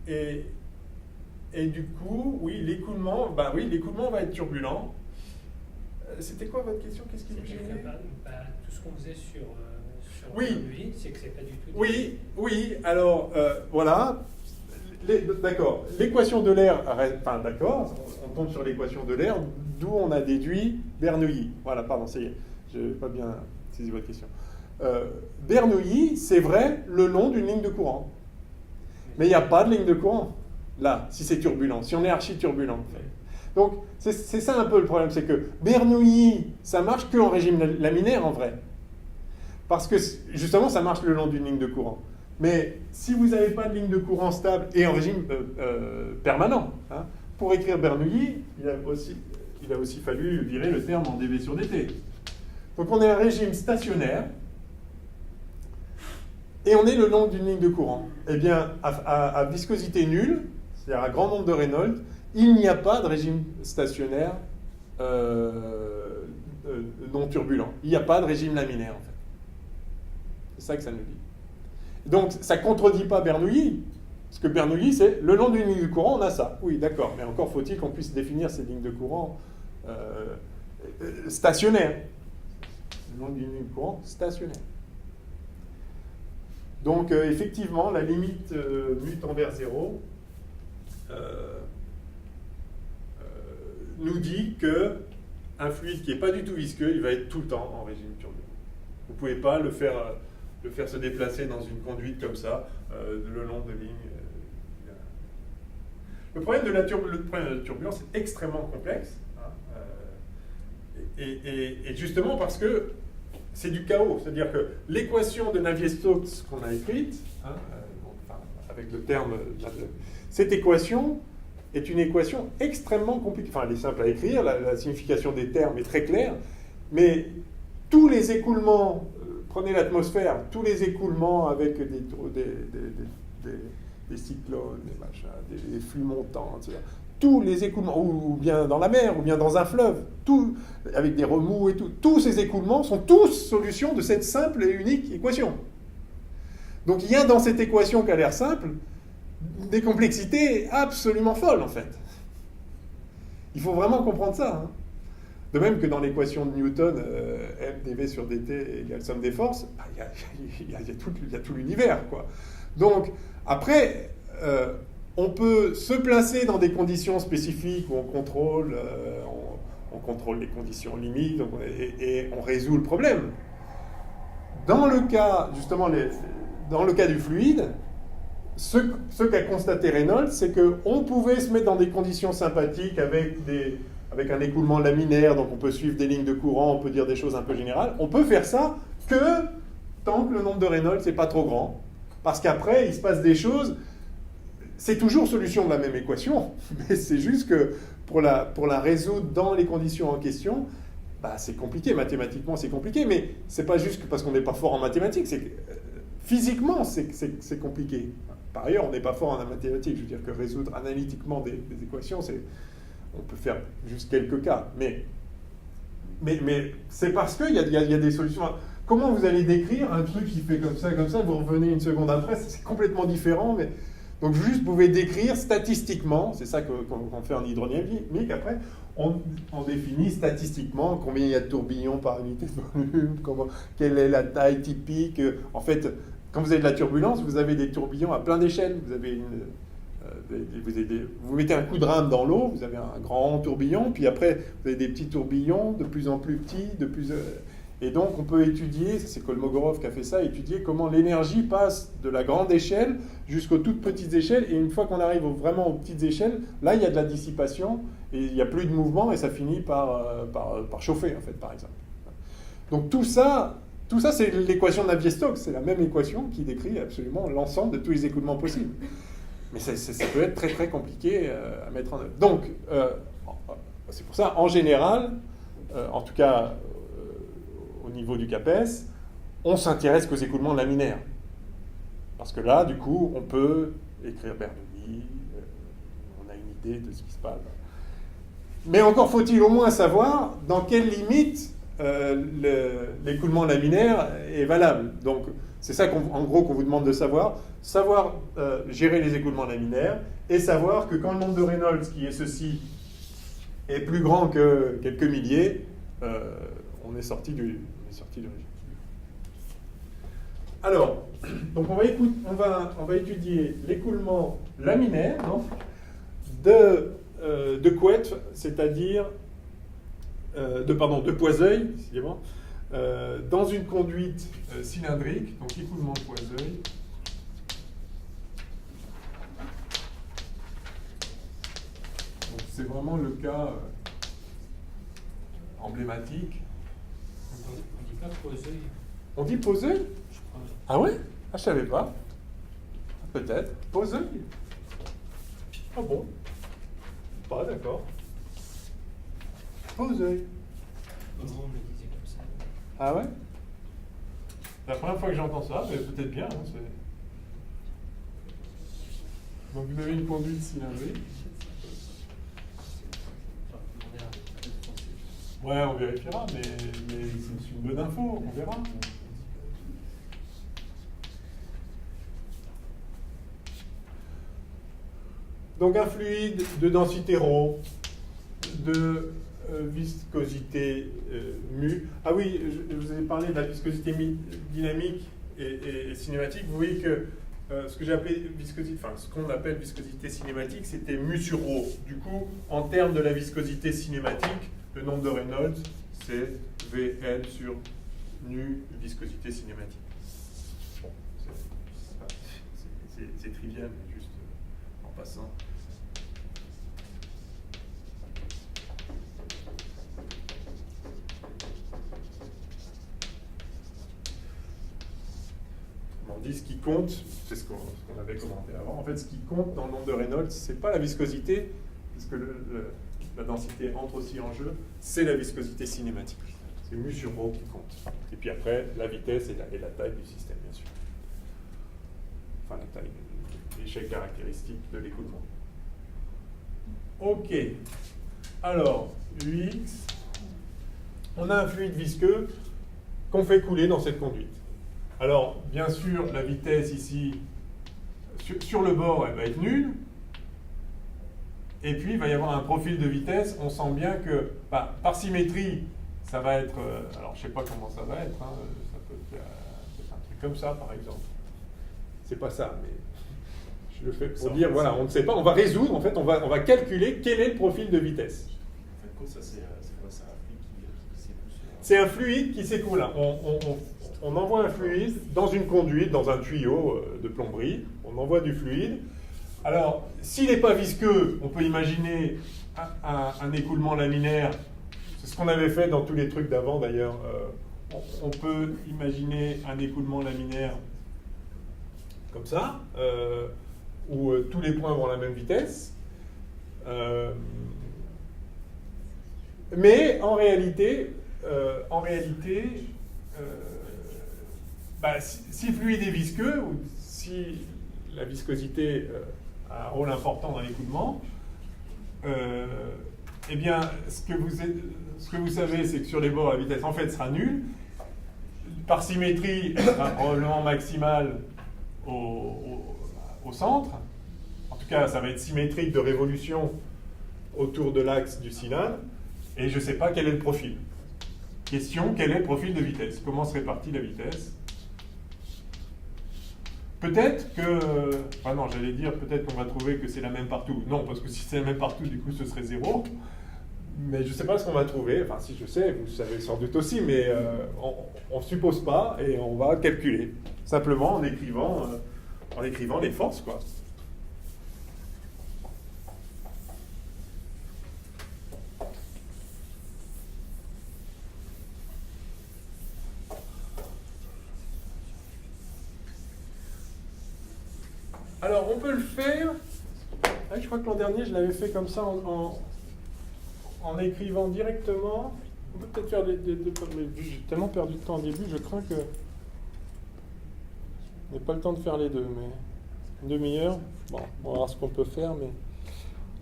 et du coup, oui, l'écoulement va être turbulent. C'était quoi votre question? Qu'est-ce qui vous gênait? Tout ce qu'on faisait sur oui. Bernoulli, c'est que c'est pas du tout... Oui, alors, voilà. D'accord, l'équation de l'air, enfin d'accord, on tombe sur l'équation de l'air, d'où on a déduit Bernoulli. Voilà, pardon, ça y est, je n'ai pas bien saisi votre question. Bernoulli, c'est vrai le long d'une ligne de courant. Mais il n'y a pas de ligne de courant, là, si c'est turbulent, si on est archi-turbulent. En fait. Donc, c'est ça un peu le problème, c'est que Bernoulli, ça marche qu'en régime laminaire, en vrai. Parce que, justement, ça marche le long d'une ligne de courant. Mais si vous n'avez pas de ligne de courant stable et en régime permanent, hein, pour écrire Bernoulli, il a aussi fallu virer le terme en dV sur dt. Donc on est un régime stationnaire et on est le long d'une ligne de courant. Eh bien, à viscosité nulle, c'est-à-dire à grand nombre de Reynolds, il n'y a pas de régime stationnaire non turbulent. Il n'y a pas de régime laminaire, en fait. C'est ça que ça nous dit. Donc, ça ne contredit pas Bernoulli, parce que Bernoulli, c'est le long d'une ligne de courant, on a ça. Oui, d'accord, mais encore faut-il qu'on puisse définir ces lignes de courant stationnaires. Le long d'une ligne de courant stationnaire. Donc, effectivement, la limite mu tend vers 0 nous dit qu'un fluide qui n'est pas du tout visqueux, il va être tout le temps en régime turbulent. Vous ne pouvez pas le faire se déplacer dans une conduite comme ça, le long de lignes. Le problème de la turbulence est extrêmement complexe, hein, et justement parce que c'est du chaos. C'est-à-dire que l'équation de Navier-Stokes qu'on a écrite, hein, avec le terme, cette équation est une équation extrêmement compliquée. Enfin, elle est simple à écrire, la signification des termes est très claire, mais tous les écoulements, prenez l'atmosphère, tous les écoulements avec des cyclones, des machins, des flux montants, etc. Tous les écoulements, ou bien dans la mer, ou bien dans un fleuve, avec des remous et tout, tous ces écoulements sont tous solutions de cette simple et unique équation. Donc il y a dans cette équation qui a l'air simple, des complexités absolument folles, en fait. Il faut vraiment comprendre ça. Hein. De même que dans l'équation de Newton, m dv sur dt égale somme des forces, il y a tout l'univers, quoi. Donc, après, on peut se placer dans des conditions spécifiques où on contrôle les conditions limites et on résout le problème. Dans le cas, justement, dans le cas du fluide, ce qu'a constaté Reynolds, c'est qu'on pouvait se mettre dans des conditions sympathiques avec un écoulement laminaire, donc on peut suivre des lignes de courant, on peut dire des choses un peu générales. On peut faire ça que tant que le nombre de Reynolds n'est pas trop grand, parce qu'après, il se passe des choses. C'est toujours solution de la même équation, mais c'est juste que pour la résoudre dans les conditions en question, c'est compliqué, mathématiquement c'est compliqué, mais c'est pas juste parce qu'on n'est pas fort en mathématiques, c'est que physiquement c'est compliqué. Par ailleurs, on n'est pas fort en mathématiques, je veux dire que résoudre analytiquement des équations, on peut faire juste quelques cas, mais c'est parce qu'il y a des solutions. Comment vous allez décrire un truc qui fait comme ça, vous revenez une seconde après, c'est complètement différent, mais... Donc, juste, vous pouvez décrire statistiquement, c'est ça qu'on fait en hydrodynamique, après, on définit statistiquement combien il y a de tourbillons par unité de volume, quelle est la taille typique. En fait, quand vous avez de la turbulence, vous avez des tourbillons à plein d'échelles. Vous mettez un coup de rame dans l'eau, vous avez un grand tourbillon, puis après, vous avez des petits tourbillons de plus en plus petits, et donc, on peut étudier, c'est Kolmogorov qui a fait ça, étudier comment l'énergie passe de la grande échelle jusqu'aux toutes petites échelles. Et une fois qu'on arrive vraiment aux petites échelles, là, il y a de la dissipation et il n'y a plus de mouvement et ça finit par chauffer, en fait, par exemple. Donc, tout ça c'est l'équation de Navier-Stokes. C'est la même équation qui décrit absolument l'ensemble de tous les écoulements possibles. Mais ça peut être très, très compliqué à mettre en œuvre. Donc, c'est pour ça, en général... en tout cas au niveau du CAPES, on s'intéresse qu'aux écoulements laminaires. Parce que là, du coup, on peut écrire Bernoulli, on a une idée de ce qui se passe. Mais encore faut-il au moins savoir dans quelles limites l'écoulement laminaire est valable. Donc, c'est ça en gros qu'on vous demande de savoir. Savoir gérer les écoulements laminaires et savoir que quand le nombre de Reynolds, qui est ceci, est plus grand que quelques milliers, on est sorti du régime. Alors, donc on va étudier l'écoulement laminaire de couette, c'est-à-dire de Poiseuil, excusez-moi, dans une conduite cylindrique, donc écoulement de Poiseuil. Donc c'est vraiment le cas emblématique. On dit pas Poiseuil, On dit Poiseuil? je crois. Ah ouais? Ah, je savais pas. Peut-être. Poiseuil? Ah bon? Pas d'accord. Poiseuil. Laurent me disait comme ça. Ah ouais? C'est la première fois que j'entends ça, mais peut-être bien. Hein, donc vous avez une conduite cylindrique. Ouais, on vérifiera, mais c'est une bonne info, on verra. Donc un fluide de densité ρ, de viscosité mu. Ah oui, je vous ai parlé de la viscosité dynamique et cinématique. Vous voyez que ce que j'ai appelé viscosité, enfin ce qu'on appelle viscosité cinématique, c'était mu sur ρ. Du coup, en termes de la viscosité cinématique, le nombre de Reynolds, c'est Vn sur nu viscosité cinématique. Bon, c'est trivial, mais juste en passant. On dit ce qui compte, c'est ce qu'on avait commenté avant. En fait, ce qui compte dans le nombre de Reynolds, c'est pas la viscosité, puisque la densité entre aussi en jeu, c'est la viscosité cinématique. C'est mu sur ρ qui compte. Et puis après, la vitesse et la taille du système, bien sûr. Enfin, la taille, l'échec caractéristique de l'écoulement. Ok. Alors, UX, on a un fluide visqueux qu'on fait couler dans cette conduite. Alors, bien sûr, la vitesse ici, sur le bord, elle va être nulle. Et puis, il va y avoir un profil de vitesse. On sent bien que, par symétrie, ça va être... alors, je ne sais pas comment ça va être. Hein, ça peut être un truc comme ça, par exemple. C'est pas ça, mais je le fais pour dire, voilà, on ne sait pas. On va résoudre, en fait, on va calculer quel est le profil de vitesse. En fait, ça, c'est quoi? C'est un fluide qui s'écoule. C'est un fluide qui s'écoule. On envoie un fluide dans une conduite, dans un tuyau de plomberie. On envoie du fluide. Alors, s'il n'est pas visqueux, on peut imaginer un écoulement laminaire. C'est ce qu'on avait fait dans tous les trucs d'avant, d'ailleurs. On peut imaginer un écoulement laminaire comme ça, où tous les points vont à la même vitesse. Mais en réalité, si le fluide est visqueux, ou si la viscosité a un rôle important dans l'écoulement, eh bien, ce que vous savez, c'est que sur les bords, la vitesse en fait sera nulle. Par symétrie, elle sera probablement maximale au centre. En tout cas, ça va être symétrique de révolution autour de l'axe du cylindre. Et je ne sais pas quel est le profil. Question, quel est le profil de vitesse? Comment se répartit la vitesse? Peut-être que... Enfin non, j'allais dire, peut-être qu'on va trouver que c'est la même partout. Non, parce que si c'est la même partout, du coup, ce serait 0. Mais je ne sais pas ce qu'on va trouver. Enfin, si je sais, vous savez sans doute aussi, mais on ne suppose pas et on va calculer. Simplement en écrivant les forces, quoi. Alors, on peut le faire. Je crois que l'an dernier, je l'avais fait comme ça en écrivant directement. On peut peut-être faire des deux, mais j'ai tellement perdu de temps au début, je crains que on n'ait pas le temps de faire les deux, mais une demi-heure, bon, on va voir ce qu'on peut faire, mais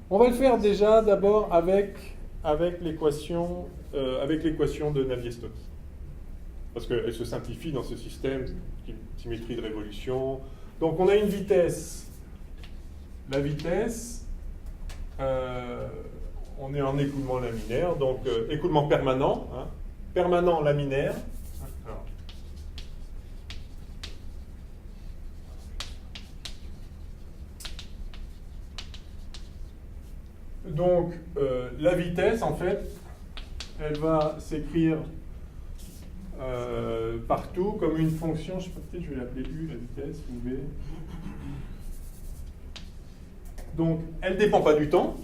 on va le faire déjà d'abord avec l'équation de Navier-Stokes. Parce qu'elle se simplifie dans ce système, symétrie de révolution. Donc on a une vitesse. La vitesse, on est en écoulement laminaire, donc écoulement permanent, hein, permanent laminaire. Alors, donc la vitesse, en fait, elle va s'écrire partout comme une fonction, je sais pas, peut-être je vais l'appeler U, la vitesse, ou V. Donc, elle ne dépend pas du temps.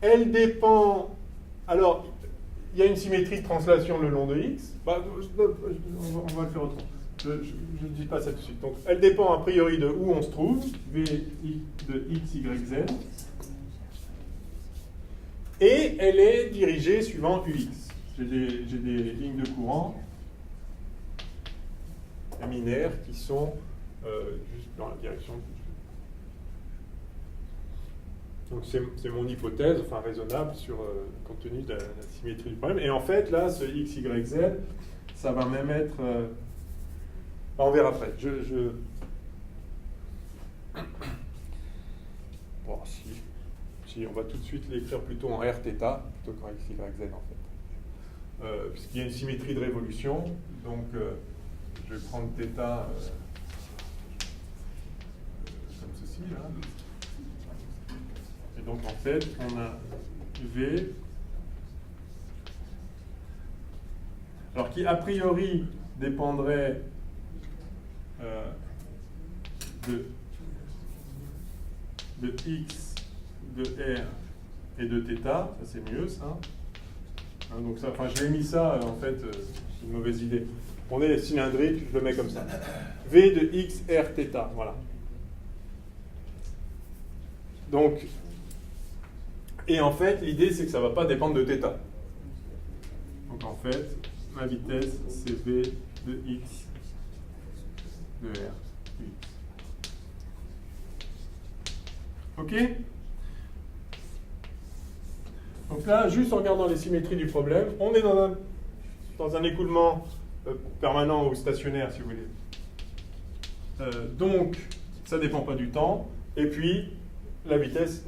Elle dépend... Alors, il y a une symétrie de translation le long de X. Bah, on va le faire autrement. Je ne dis pas ça tout de suite. Donc, elle dépend a priori de où on se trouve, V de X, Y, Z. Et elle est dirigée suivant UX. J'ai des lignes de courant laminaires qui sont juste dans la direction. Donc c'est mon hypothèse, enfin raisonnable, compte tenu de la symétrie du problème. Et en fait, là, ce X, Y, Z, ça va même être... on verra après. Bon, si on va tout de suite l'écrire plutôt en R θ, plutôt qu'en X, Y, Z, en fait. Puisqu'il y a une symétrie de révolution, donc je vais prendre θ comme ceci, là. Et donc, en fait, on a V, alors qui, a priori, dépendrait de X, de R et de θ. Ça, c'est mieux, ça. Hein, donc, ça, enfin, je l'ai mis ça, en fait, c'est une mauvaise idée. On est cylindrique, je le mets comme ça. V de X, R, θ, voilà. Donc, et en fait, l'idée, c'est que ça ne va pas dépendre de θ. Donc, en fait, ma vitesse, c'est V de X, de R, X. OK? Donc là, juste en regardant les symétries du problème, on est dans un écoulement permanent ou stationnaire, si vous voulez. Donc, ça ne dépend pas du temps. Et puis, la vitesse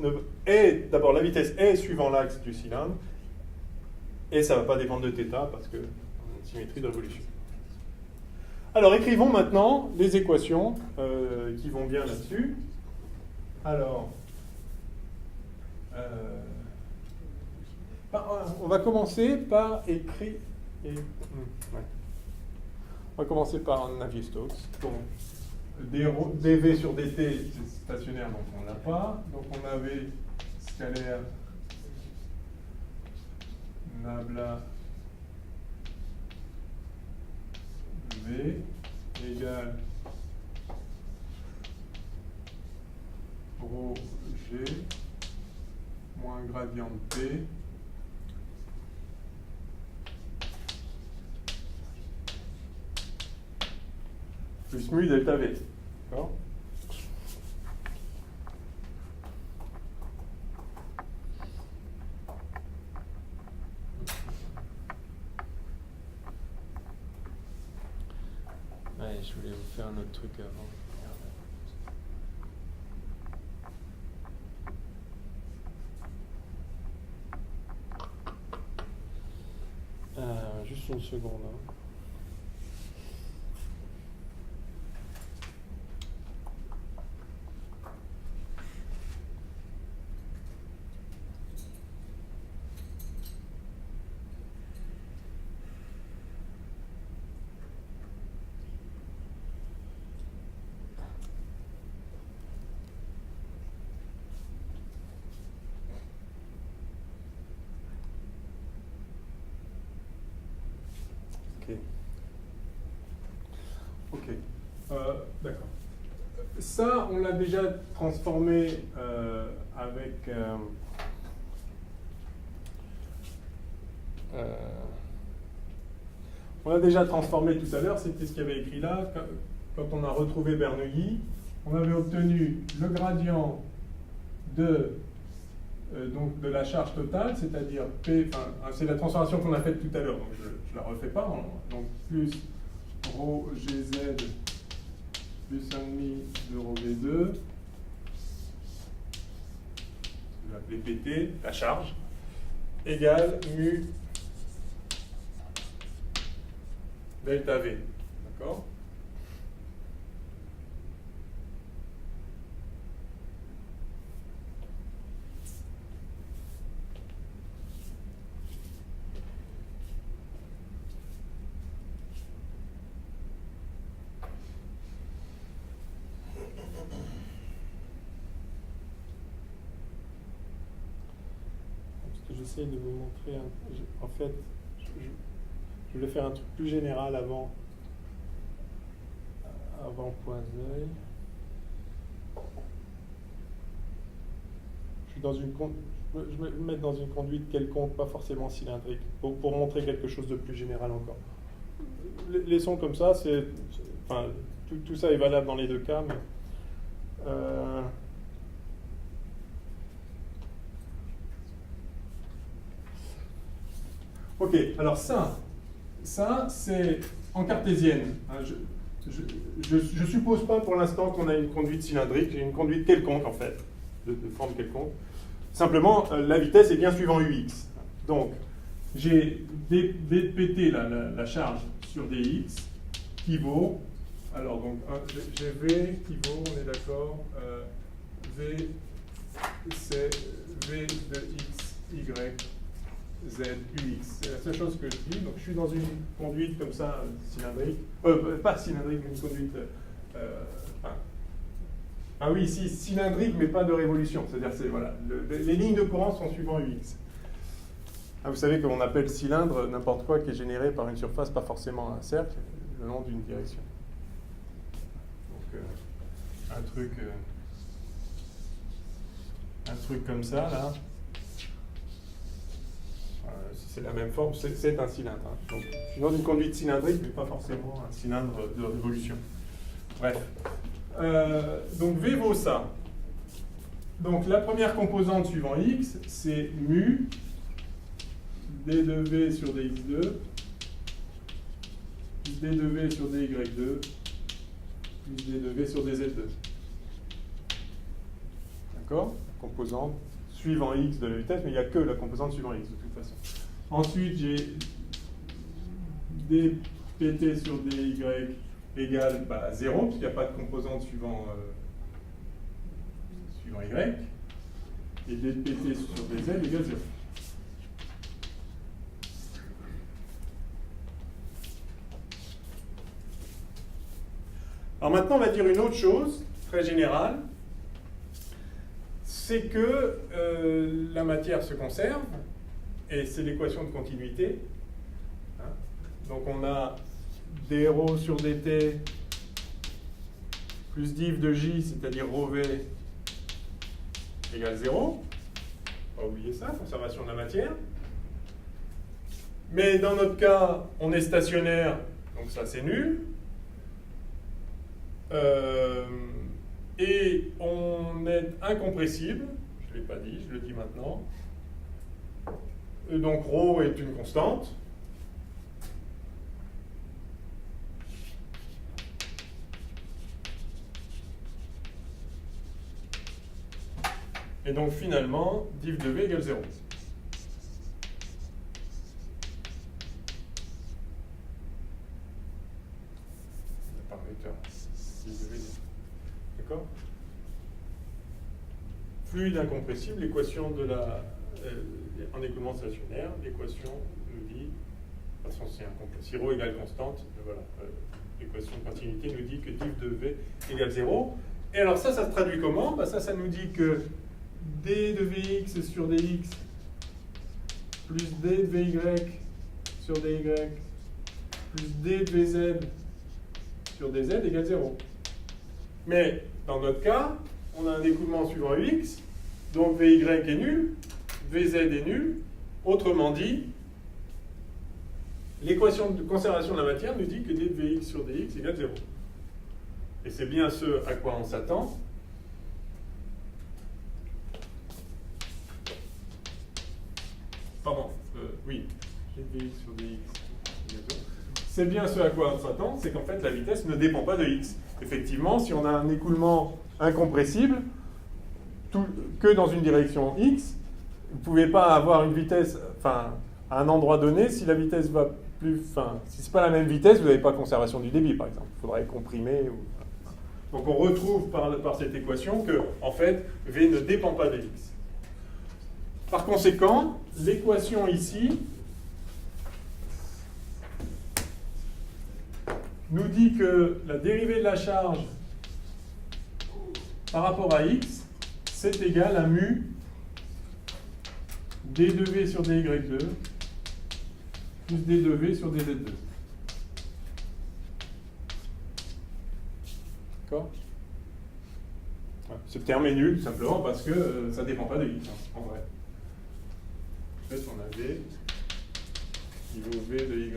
d'abord, la vitesse est suivant l'axe du cylindre. Et ça ne va pas dépendre de θ parce qu'on a une symétrie de révolution. Alors, écrivons maintenant les équations qui vont bien là-dessus. Alors, on va commencer par écrire. On va commencer par Navier-Stokes. Donc, dv sur dt, c'est stationnaire, donc on ne l'a pas. Donc, on avait scalaire nabla v égale rho g moins gradient de t plus mu delta v. D'accord ? Ouais, je voulais vous faire un autre truc avant. Juste une seconde. Hein. Ok. D'accord. Ça, on l'a déjà transformé avec On a déjà transformé tout à l'heure, c'était ce qu'il y avait écrit là, quand on a retrouvé Bernoulli, on avait obtenu le gradient de la charge totale, c'est-à-dire P, enfin, c'est la transformation qu'on a faite tout à l'heure, donc je ne la refais pas, donc plus ρ gz plus 1,5 de ρ v2, je vais l'appeler PT, la charge, égale mu delta V. D'accord? J'essaie de vous montrer, en fait, je voulais faire un truc plus général avant Poiseuil. Je vais me mettre dans une conduite quelconque, pas forcément cylindrique, pour montrer quelque chose de plus général encore. Les sons comme ça, enfin, tout ça est valable dans les deux cas, mais ok, alors ça c'est en cartésienne. Je suppose pas pour l'instant qu'on a une conduite cylindrique, j'ai une conduite quelconque en fait, de forme quelconque. Simplement, la vitesse est bien suivant UX. Donc, j'ai dpt, la charge sur dx, qui vaut, alors donc, j'ai V qui vaut, on est d'accord, V, c'est V de x, y, z, ux. C'est la seule chose que je dis. Donc, je suis dans une conduite comme ça, cylindrique, pas cylindrique, mais une conduite, ah oui, si, cylindrique, mais pas de révolution. C'est-à-dire, voilà, les lignes de courant sont suivant UX. Ah, vous savez qu'on appelle cylindre n'importe quoi qui est généré par une surface, pas forcément un cercle, le long d'une direction. Donc, un truc comme ça, là, si c'est la même forme, c'est un cylindre. Hein. Donc, je suis dans une conduite cylindrique, mais pas forcément un cylindre de révolution. Bref. Donc V vaut ça. Donc la première composante suivant x, c'est mu d de v sur dx2 plus d de v sur dy2 plus d de v sur dz2. D'accord? Composante suivant x de la vitesse, mais il n'y a que la composante suivant x de toute façon. Ensuite, j'ai dpt sur dy égale 0, puisqu'il n'y a pas de composante suivant y, et dpt sur dz égale 0. Alors maintenant, on va dire une autre chose, très générale, c'est que la matière se conserve, et c'est l'équation de continuité. Hein? Donc on a dρ sur dt plus div de j, c'est-à-dire ρv, égale 0. Pas oublier ça, conservation de la matière. Mais dans notre cas, on est stationnaire, donc ça c'est nul. Et on est incompressible, je ne l'ai pas dit, je le dis maintenant. Et donc ρ est une constante. Et donc finalement, div de v égale 0. Par vecteur, div de v. D'accord? Fluide incompressible, l'équation de la... en écoulement stationnaire, l'équation nous dit... De toute façon, c'est incompressible. Si ρ égale constante, voilà, l'équation de continuité nous dit que div de v égale 0. Et alors ça se traduit comment? Ça nous dit que d de vx sur dx plus d de vy sur dy plus d de vz sur dz égale 0. Mais dans notre cas, on a un écoulement suivant ux, donc vy est nul, vz est nul. Autrement dit, l'équation de conservation de la matière nous dit que d de Vx sur dx égale 0. Et c'est bien ce à quoi on s'attend. Pardon, oui, d de Vx sur dx égale 0. C'est bien ce à quoi on s'attend, c'est qu'en fait la vitesse ne dépend pas de x. Effectivement, si on a un écoulement incompressible, que dans une direction x, vous ne pouvez pas avoir une vitesse, enfin, à un endroit donné, si la vitesse va plus, enfin, si c'est pas la même vitesse, vous n'avez pas conservation du débit, par exemple. Il faudrait comprimer. Donc on retrouve par cette équation que, en fait, v ne dépend pas de x. Par conséquent, l'équation ici nous dit que la dérivée de la charge par rapport à x, c'est égal à mu d de v sur dy2 plus d de v sur dz2. D'accord? Ce terme est nul, tout simplement parce que ça ne dépend pas de x, en vrai. En fait, on a v qui vaut v de yz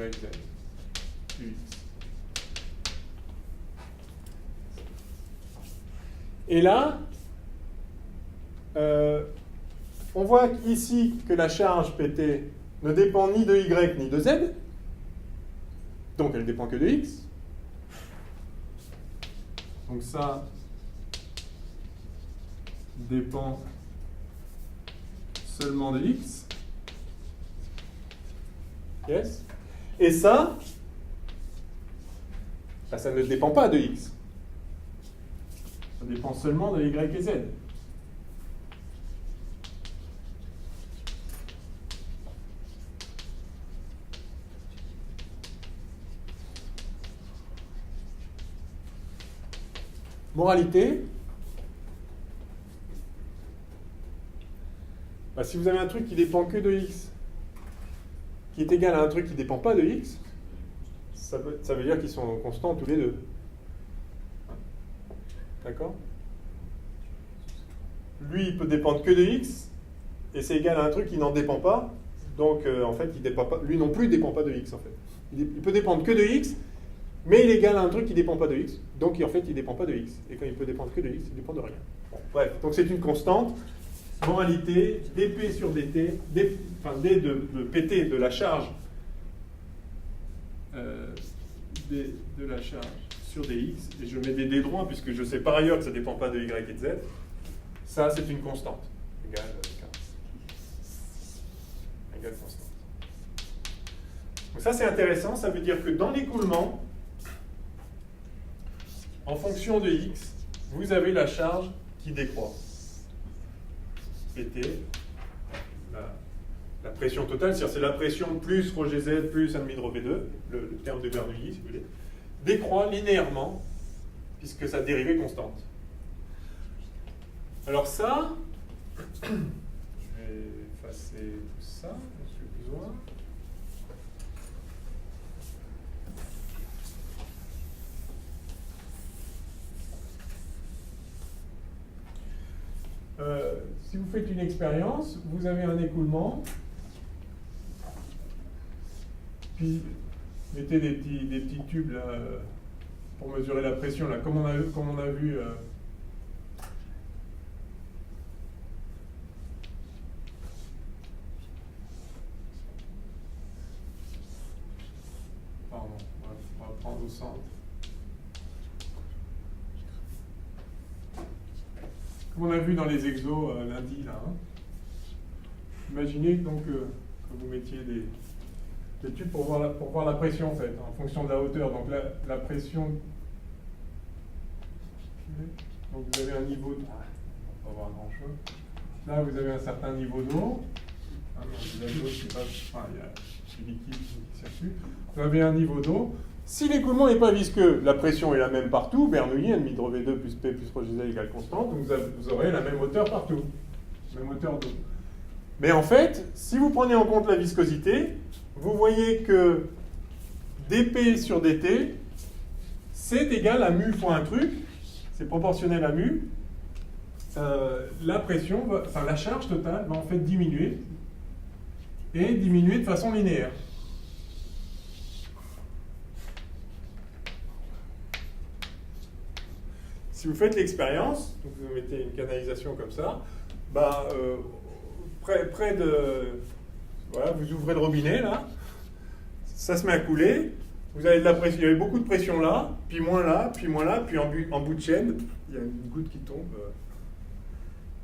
plus x. Et là, on voit ici que la charge PT ne dépend ni de Y ni de Z. Donc elle ne dépend que de X. Donc ça dépend seulement de X. Yes. Et ça, ça ne dépend pas de X. Ça dépend seulement de Y et Z. Moralité, si vous avez un truc qui dépend que de x, qui est égal à un truc qui ne dépend pas de x, ça veut dire qu'ils sont constants tous les deux. D'accord? Lui, il peut dépendre que de x, et c'est égal à un truc qui n'en dépend pas, donc en fait, il dépend pas, lui non plus, il ne dépend pas de x en fait. Il peut dépendre que de x, mais il est égal à un truc qui ne dépend pas de x, donc en fait il ne dépend pas de x. Et quand il peut dépendre que de x, il ne dépend de rien. Bon, bref, donc c'est une constante. Moralité, dp sur dt, enfin d de pt de la charge d de la charge sur dx, et je mets des d droits puisque je sais par ailleurs que ça ne dépend pas de y et de z. Ça c'est une constante, égale 15. Égale constante. Donc ça c'est intéressant, ça veut dire que dans l'écoulement, en fonction de x, vous avez la charge qui décroît. PT, la pression totale, c'est-à-dire c'est la pression plus ρ gz plus 1,5 de ρ2, le terme de Bernoulli, si vous voulez, décroît linéairement, puisque sa dérivée est constante. Alors ça, je vais effacer tout ça, je n'ai plus besoin. Si vous faites une expérience, vous avez un écoulement, puis mettez des petits tubes là, pour mesurer la pression, là, comme on a vu pardon, on va prendre au centre. Comme on a vu dans les exos lundi, là. Hein. Imaginez donc que vous mettiez des tubes pour voir la pression, en fait, en fonction de la hauteur. Donc la pression... Donc vous avez un niveau... On va voir grand-chose. Là, vous avez un certain niveau d'eau. Ah, il y a de l'eau qui passe... Enfin, il y a du liquide qui circule. Vous avez un niveau d'eau. Si l'écoulement n'est pas visqueux, la pression est la même partout, Bernoulli, 1,5 de ρV2 plus P plus ρGZ égale constante, donc vous aurez la même hauteur partout. Même hauteur d'eau. Mais en fait, si vous prenez en compte la viscosité, vous voyez que dP sur dt, c'est égal à mu fois un truc, c'est proportionnel à mu. La pression, enfin la charge totale va en fait diminuer, et diminuer de façon linéaire. si vous faites l'expérience, donc vous mettez une canalisation comme ça, bah, près de... Voilà, vous ouvrez le robinet, là, ça se met à couler, vous avez de la pression, il y avait beaucoup de pression là, puis moins là, puis moins là, puis en bout de chaîne, il y a une goutte qui tombe,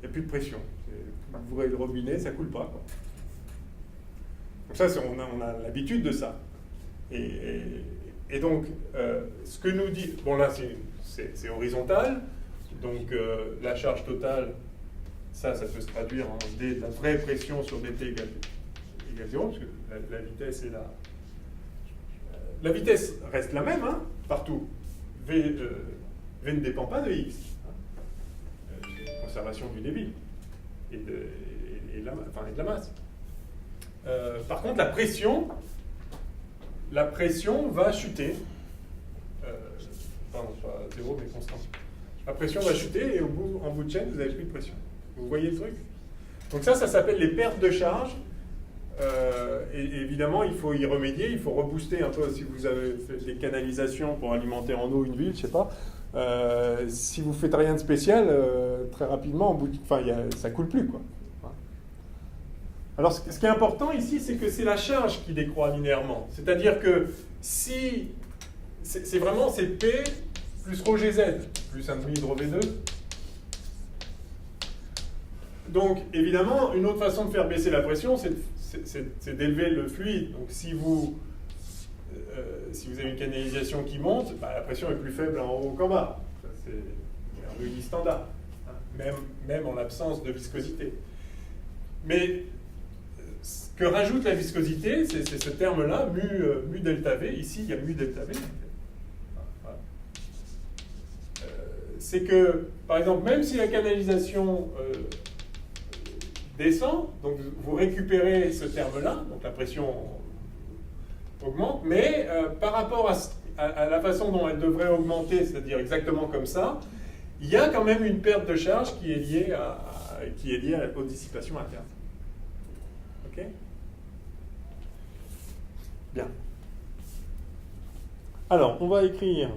il n'y a plus de pression. Vous ouvrez le robinet, ça ne coule pas, quoi. Donc ça, on a l'habitude de ça. Et donc, ce que nous dit... Bon, là, c'est horizontal. Donc, la charge totale, ça peut se traduire en D, la vraie pression sur dt égale 0, parce que la vitesse est là. La vitesse reste la même, hein, partout. V ne dépend pas de x. Conservation du débit et de la masse. Par contre, la pression va chuter. Pardon, pas 0, mais constant. La pression va chuter et en bout de chaîne, vous n'avez plus de pression. Vous voyez le truc? Donc ça s'appelle les pertes de charge. Et évidemment, il faut y remédier, il faut rebooster un peu si vous avez fait des canalisations pour alimenter en eau une ville, je sais pas. Si vous faites rien de spécial, très rapidement, ça coule plus, quoi. Alors, ce qui est important ici, c'est que c'est la charge qui décroît linéairement. C'est-à-dire que si c'est vraiment P plus ρ GZ plus 1,5 de ρ V2. Donc, évidemment, une autre façon de faire baisser la pression, c'est d'élever le fluide. Donc, si vous avez une canalisation qui monte, bah, la pression est plus faible en haut qu'en bas. C'est un EI standard, hein, même en l'absence de viscosité. Mais ce que rajoute la viscosité, c'est ce terme-là, mu delta V. Ici, il y a mu delta V. Voilà. C'est que, par exemple, même si la canalisation descend, donc vous récupérez ce terme-là, donc la pression augmente, mais par rapport à la façon dont elle devrait augmenter, c'est-à-dire exactement comme ça, il y a quand même une perte de charge qui est liée aux dissipations internes. Ok? Bien. Alors, on va écrire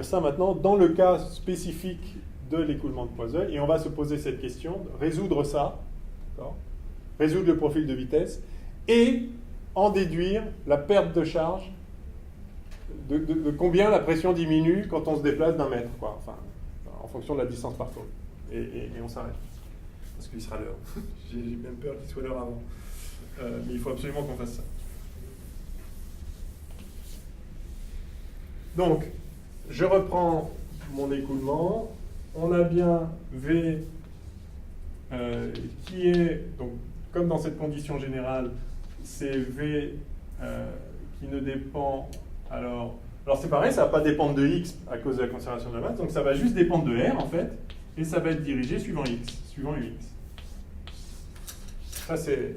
ça maintenant dans le cas spécifique de l'écoulement de Poiseuil, et on va se poser cette question, résoudre ça, résoudre le profil de vitesse, et en déduire la perte de charge, de combien la pression diminue quand on se déplace d'un mètre, quoi. Enfin, en fonction de la distance par tour. Et on s'arrête. Parce qu'il sera l'heure. J'ai même peur qu'il soit l'heure avant. Mais il faut absolument qu'on fasse ça. Donc, je reprends mon écoulement. On a bien V qui est, donc, comme dans cette condition générale, c'est V qui ne dépend... Alors c'est pareil, ça ne va pas dépendre de X à cause de la conservation de la masse, donc ça va juste dépendre de R, en fait, et ça va être dirigé suivant X, suivant UX. Ça, c'est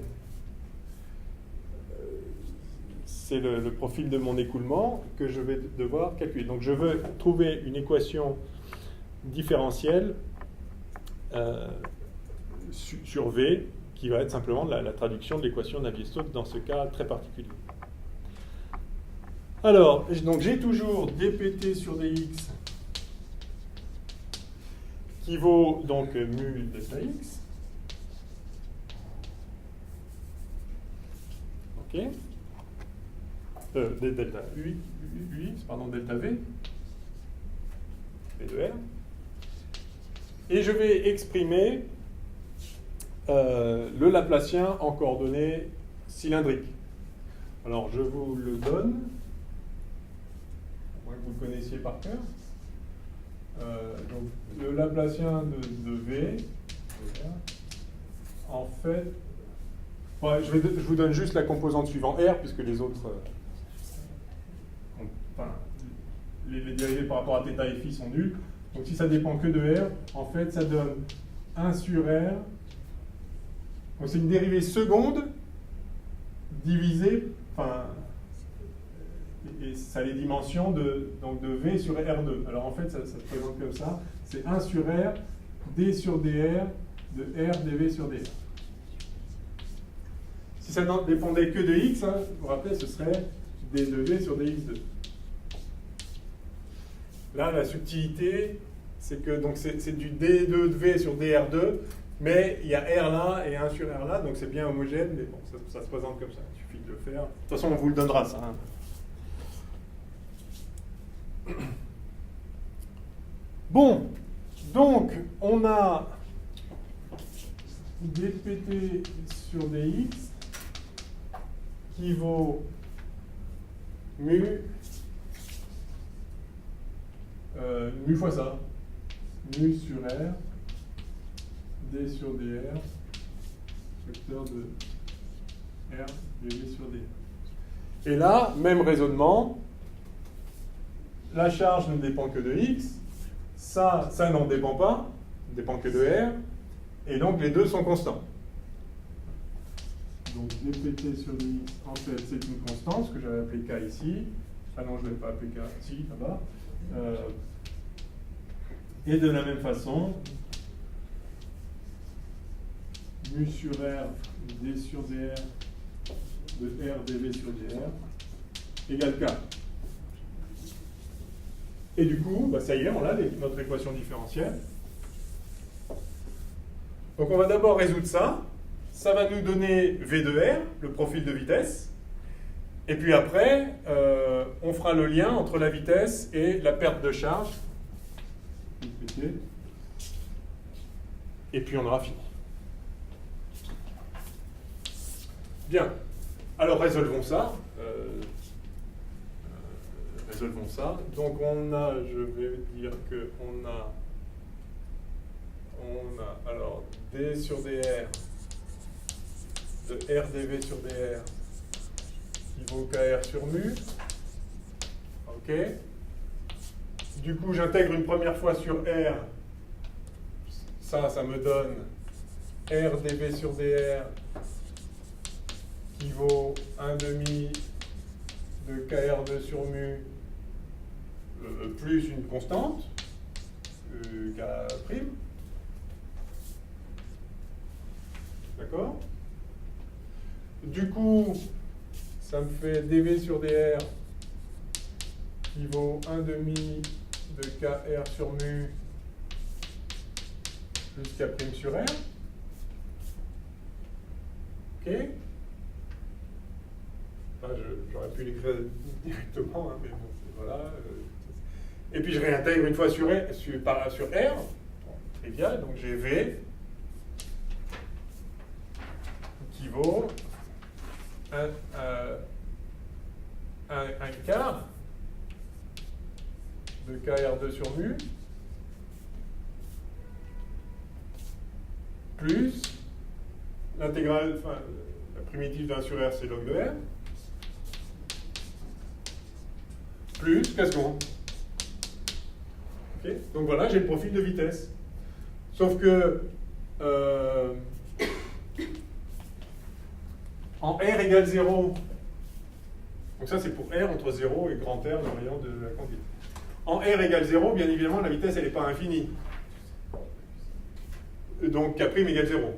le profil de mon écoulement que je vais devoir calculer. Donc je veux trouver une équation différentielle sur V, qui va être simplement la traduction de l'équation de Navier-Stokes dans ce cas très particulier. Alors, donc j'ai toujours dpt sur dx qui vaut donc mu delta x. Ok. Delta ux, pardon, delta v. V de R. Et je vais exprimer le Laplacien en coordonnées cylindriques. Alors, je vous le donne. Que vous le connaissiez par cœur. Donc, le Laplacien de V, en fait, je vous donne juste la composante suivante R, puisque les autres, les dérivés par rapport à θ et phi sont nuls. Donc, si ça dépend que de R, en fait, ça donne 1 sur R. Donc, c'est une dérivée seconde divisée, et ça a les dimensions de V sur R2. Alors en fait, ça se présente comme ça. C'est 1 sur R, D sur DR, de R dV sur DR. Si ça ne dépendait que de X, hein, vous vous rappelez, ce serait D de V sur dx2. Là, la subtilité, c'est que donc c'est du D2 de V sur DR2, mais il y a R là et 1 sur R là, donc c'est bien homogène, mais bon, ça se présente comme ça, il suffit de le faire. De toute façon, on vous le donnera, ça. Hein. Bon, donc, on a dpt sur dx qui vaut mu fois ça, mu sur R, d sur dr, vecteur de R dv sur dr. Et là, même raisonnement, la charge ne dépend que de x, ça n'en dépend pas, ne dépend que de R, et donc les deux sont constants. Donc dpt sur dx, en fait, c'est une constante, ce que j'avais appelé k ici. Ah non, je ne l'avais pas appelé k, si, là-bas. Et de la même façon, mu sur R, d sur dr, de R dv sur dr, égale k. Et du coup, bah ça y est, on a notre équation différentielle. Donc on va d'abord résoudre ça. Ça va nous donner V de R, le profil de vitesse. Et puis après, on fera le lien entre la vitesse et la perte de charge. Et puis on aura fini. Bien. Alors résolvons ça. Résolvons ça. Donc on a, je vais dire que on a alors d sur dr de r dv sur dr qui vaut kr sur mu. Ok. Du coup, j'intègre une première fois sur R. Ça me donne R dv sur dr qui vaut 1/2 de kr2 sur mu plus une constante, k'. D'accord? Du coup, ça me fait dv sur dr qui vaut 1/2 de kr sur mu plus k' sur r. Ok? Enfin, j'aurais pu l'écrire directement, hein, mais bon, voilà. Et puis je réintègre une fois sur R, sur R, trivial, donc j'ai V qui vaut un quart de kr2 sur mu plus l'intégrale, enfin la primitive d'1 sur R c'est log de R plus k secondes. Okay. Donc voilà, j'ai le profil de vitesse. Sauf que en R égale 0, donc ça c'est pour R entre 0 et grand R, le rayon de la conduite. En R égale 0, bien évidemment, la vitesse elle n'est pas infinie. Donc K' égale 0.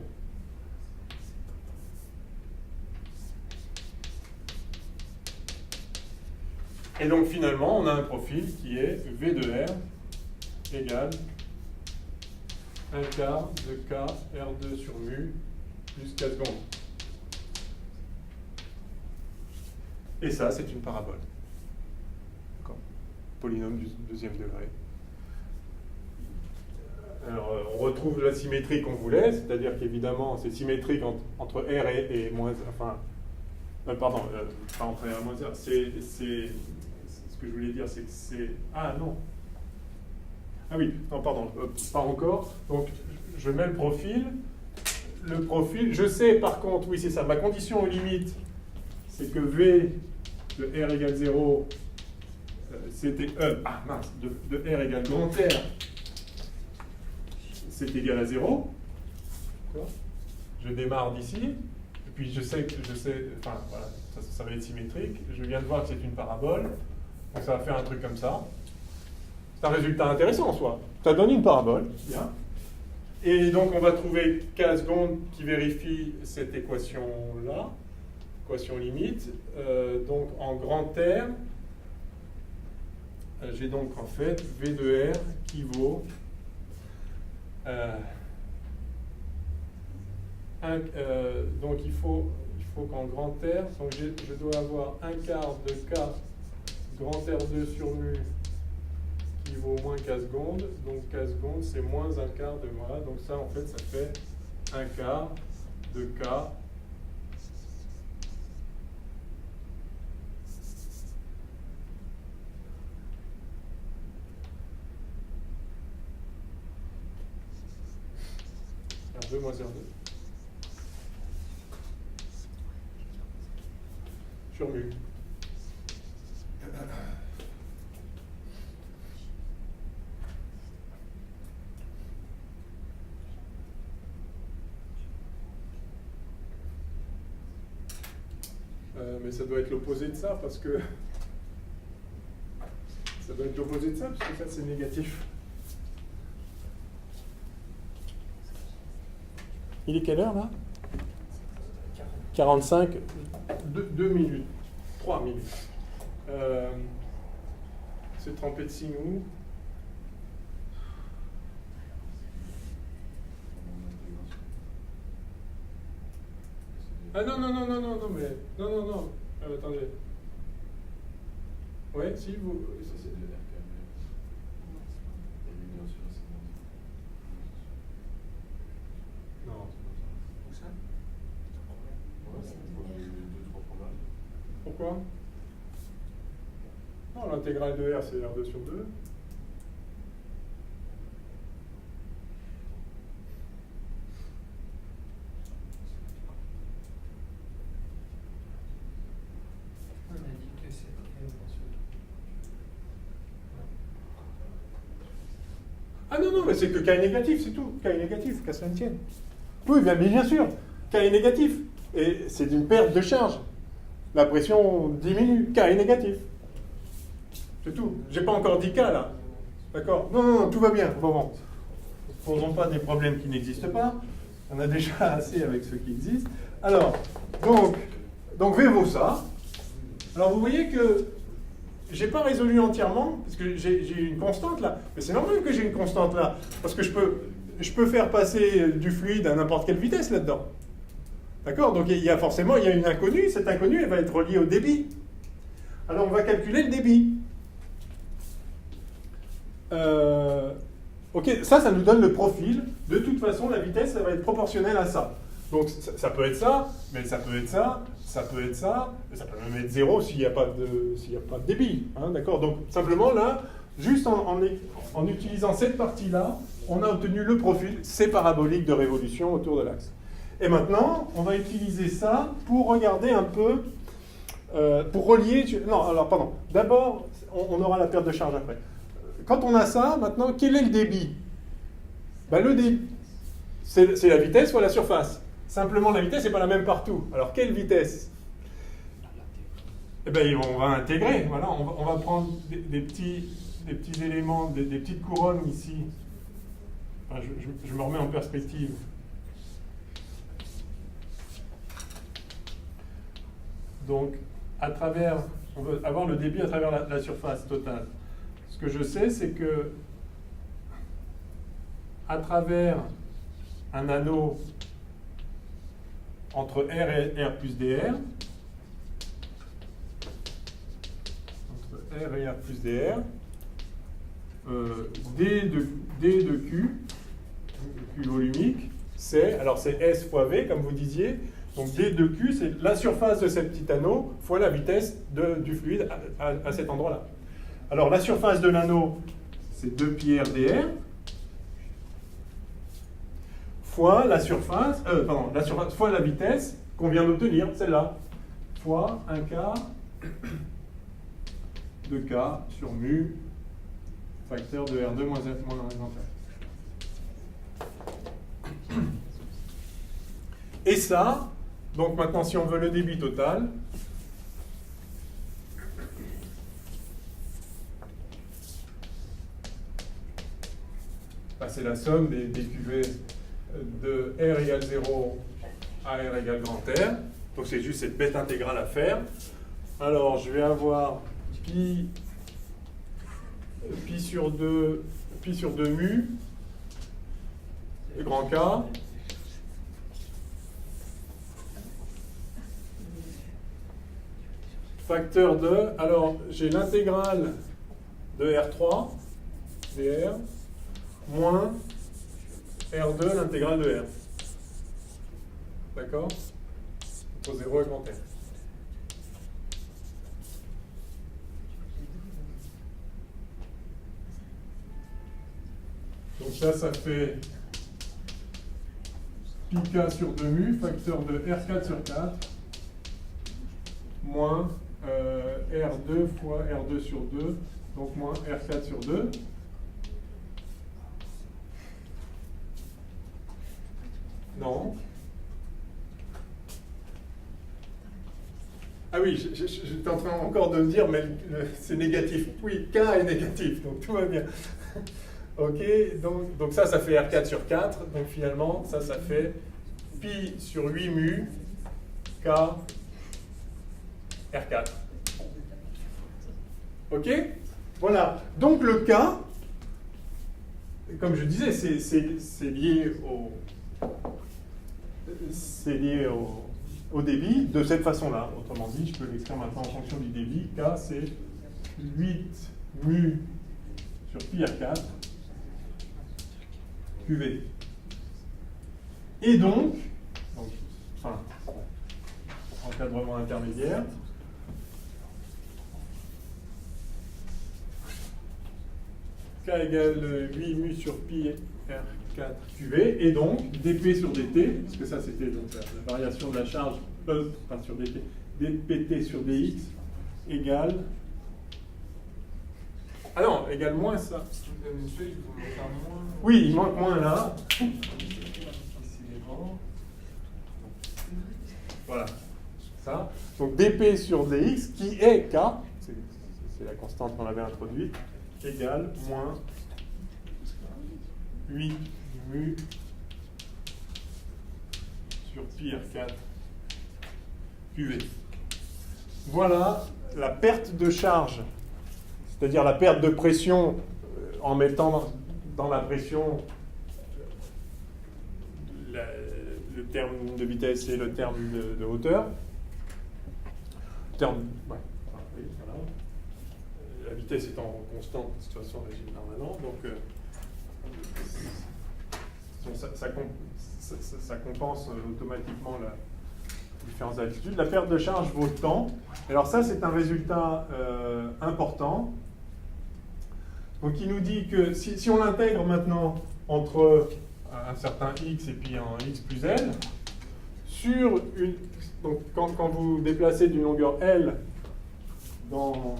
Et donc finalement, on a un profil qui est V de R égale 1 quart de K R2 sur mu plus k secondes. Et ça, c'est une parabole. D'accord. Polynôme du deuxième degré. Alors, on retrouve la symétrie qu'on voulait, c'est-à-dire qu'évidemment, c'est symétrique entre R et moins... Enfin, pardon, pas entre R et moins R. C'est ce que je voulais dire, c'est que c'est... Ah non. Ah oui, non, pardon, pas encore. Donc, je mets le profil. Le profil, je sais par contre, oui, c'est ça, ma condition aux limites, c'est que V de R égale 0, c'était de R égale grand R, c'est égal à 0. Je démarre d'ici, et puis je sais, enfin voilà, ça va être symétrique. Je viens de voir que c'est une parabole, donc ça va faire un truc comme ça. C'est un résultat intéressant en soi. Ça donne une parabole, bien. Et donc on va trouver k secondes qui vérifie cette équation-là, équation limite. Donc en grand R, j'ai donc en fait V de R qui vaut donc il faut qu'en grand R, donc je dois avoir 1/4 de K grand R2 sur mu qui vaut moins K secondes. Donc K secondes, c'est moins 1/4 de voilà. Donc ça, en fait, ça fait 1/4 de K. R2 moins R2. Sur mu. Mais ça doit être l'opposé de ça, parce que ça doit être l'opposé de ça, parce que ça c'est négatif. Il est quelle heure là? 45. 2 minutes, 3 minutes. C'est trempé de signe où? Ah non, mais. Non. Attendez. Ouais, si vous. Non. Pourquoi? Non, l'intégrale de R, c'est R2 sur 2. On a dit que c'était Ah non, mais c'est que K est négatif, c'est tout. K est négatif, qu'à cela ne tienne. Oui, bien sûr, K est négatif. Et c'est une perte de charge. La pression diminue, K est négatif. C'est tout. J'ai pas encore dit K là. D'accord? Non, tout va bien. Bon. Ne posons pas des problèmes qui n'existent pas. On a déjà assez avec ceux qui existent. Alors, donc V vaut ça. Alors vous voyez que j'ai pas résolu entièrement, parce que j'ai une constante là. Mais c'est normal que j'ai une constante là. Parce que je peux faire passer du fluide à n'importe quelle vitesse là-dedans. D'accord? Donc il y a forcément une inconnue. Cette inconnue, elle va être reliée au débit. Alors on va calculer le débit. Ok, ça nous donne le profil. De toute façon, la vitesse, ça va être proportionnelle à ça. Donc ça peut être ça, mais ça peut être ça, ça peut être ça, et ça peut même être 0 s'il n'y a pas de débit. Hein, d'accord? Donc simplement là, juste en utilisant cette partie-là, on a obtenu le profil, c'est parabolique de révolution autour de l'axe. Et maintenant, on va utiliser ça pour regarder un peu, pour relier... Non, alors pardon. D'abord, on aura la perte de charge après. Quand on a ça, maintenant, quel est le débit? Ben, le débit, c'est la vitesse fois la surface. Simplement, la vitesse n'est pas la même partout. Alors, quelle vitesse? Eh bien, on va intégrer. Voilà, on va prendre des petits éléments, des petites couronnes ici. Enfin, je me remets en perspective. Donc, on veut avoir le débit à travers la surface totale. Ce que je sais, c'est que à travers un anneau entre R et R plus dr, entre R et R plus dr, D de Q volumique, c'est S fois V, comme vous disiez. Donc D de Q, c'est la surface de ce petit anneau fois la vitesse du fluide à cet endroit-là. Alors la surface de l'anneau, c'est 2 pi R dr, fois la surface, fois la vitesse qu'on vient d'obtenir, celle-là, fois 1/4 de K sur mu, facteur de R2 moins F moins R. Et ça, donc maintenant si on veut le débit total, c'est la somme des QV de R égale 0 à R égale grand R. Donc c'est juste cette bête intégrale à faire. Alors je vais avoir pi pi sur 2 mu, grand K. Facteur de, alors j'ai l'intégrale de R3, dr, moins R2, l'intégrale de R. D'accord? Entre 0 et grand R. Donc ça fait pi k sur 2 mu, facteur de R4 sur 4, moins R2 fois R2 sur 2, donc moins R4 sur 2. Non. Ah oui, j'étais en train encore de me dire, mais c'est négatif. Oui, K est négatif, donc tout va bien. Ok, donc ça fait R4 sur 4, donc finalement, ça fait pi sur 8 mu, K, R4. Ok? Voilà. Donc le K, comme je disais, c'est lié au débit de cette façon-là. Autrement dit, je peux l'écrire maintenant en fonction du débit. K, c'est 8 mu sur pi R4 QV. Et donc enfin, encadrement intermédiaire, K égale 8 mu sur pi R4 QV, et donc dP sur dt, parce que ça c'était donc la variation de la charge sur dt, dpt sur dx égale. Ah non, égale moins ça. Oui, il manque moins là. Voilà. Ça. Donc dP sur dx, qui est k, c'est la constante qu'on avait introduite, égale moins 8 mu sur pi R4 QV. Voilà la perte de charge, c'est-à-dire la perte de pression en mettant dans la pression le terme de vitesse et le terme de hauteur. Terme, ouais, oui, voilà. La vitesse étant constante, de toute façon, régime permanent, donc ça compense automatiquement la différence d'altitude. La perte de charge vaut temps. Alors ça, c'est un résultat important. Donc il nous dit que si on l'intègre maintenant entre un certain x et puis un x plus l, sur une, donc quand vous déplacez d'une longueur L dans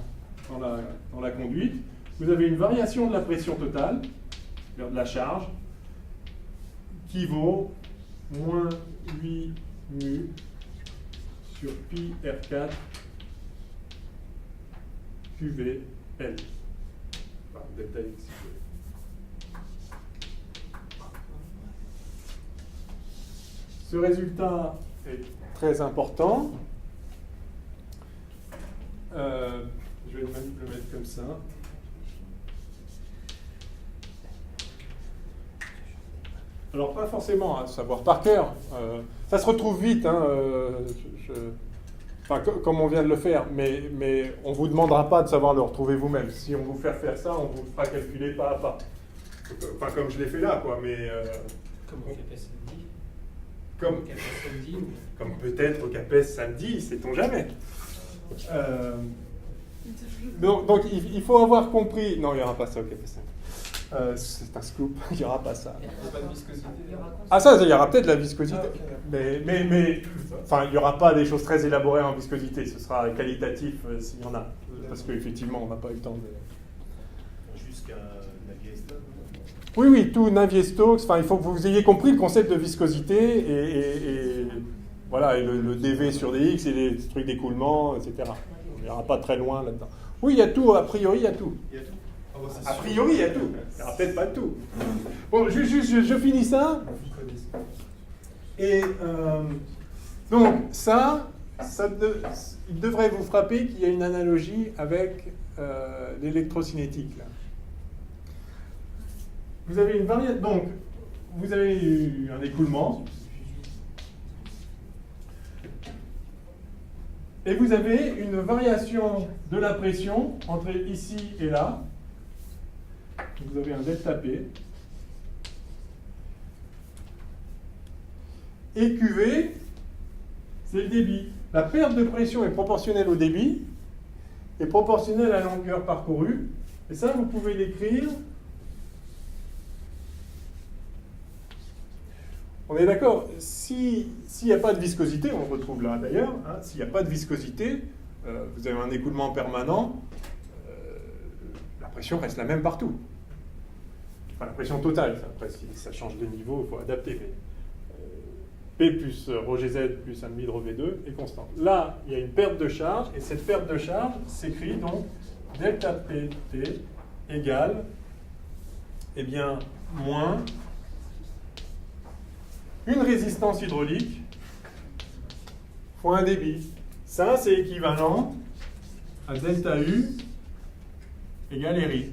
la conduite, vous avez une variation de la pression totale, de la charge, qui vaut moins 8 mu sur pi R4 QV L. Enfin, delta x. Ce résultat est très important. Je vais même le mettre comme ça. Alors, pas forcément à savoir par cœur. Ça se retrouve vite, hein, enfin, comme on vient de le faire, mais on ne vous demandera pas de savoir le retrouver vous-même. Si on vous fait faire ça, on vous fera calculer pas à pas. Enfin, comme je l'ai fait là, quoi, mais... Comme au CAPES samedi. Comme, Au CAPES samedi. comme peut-être au CAPES samedi, sait-on jamais. Donc il faut avoir compris... Non, il n'y aura pas ça au CAPES samedi. C'est un scoop, il n'y aura pas ça. Il n'y a pas de viscosité. Ah ça, il y aura peut-être de la viscosité. Ah, okay. Mais enfin, il n'y aura pas des choses très élaborées en viscosité. Ce sera qualitatif s'il y en a. Parce qu'effectivement, on n'a pas eu le temps de... Jusqu'à Navier-Stokes. Oui, tout Navier-Stokes. Enfin, il faut que vous ayez compris le concept de viscosité et voilà, et le dV sur dx et les trucs d'écoulement, etc. On n'ira pas très loin là-dedans. Oui, il y a tout, a priori, il y a tout. Il y a tout. Ah bon, c'est A sûr. priori, il y a tout. Il n'y aura peut-être pas de tout. Bon, je finis ça. Et donc, il devrait vous frapper qu'il y a une analogie avec l'électrocinétique. Là. vous avez une variation. Donc, vous avez eu un écoulement. Et vous avez une variation de la pression entre ici et là. Vous avez un delta P. Et QV, c'est le débit. La perte de pression est proportionnelle au débit et proportionnelle à la longueur parcourue. Et ça, vous pouvez l'écrire. On est d'accord, s'il n'y a pas de viscosité, on le retrouve là d'ailleurs, hein, s'il n'y a pas de viscosité, vous avez un écoulement permanent, la pression reste la même partout. Enfin, la pression totale, après si ça change de niveau, il faut adapter. Mais, P plus ρ GZ plus 1,5 de ρV2 est constante. Là, il y a une perte de charge, et cette perte de charge s'écrit donc delta PT égale, eh bien, moins une résistance hydraulique fois un débit. Ça, c'est équivalent à delta U égale RI.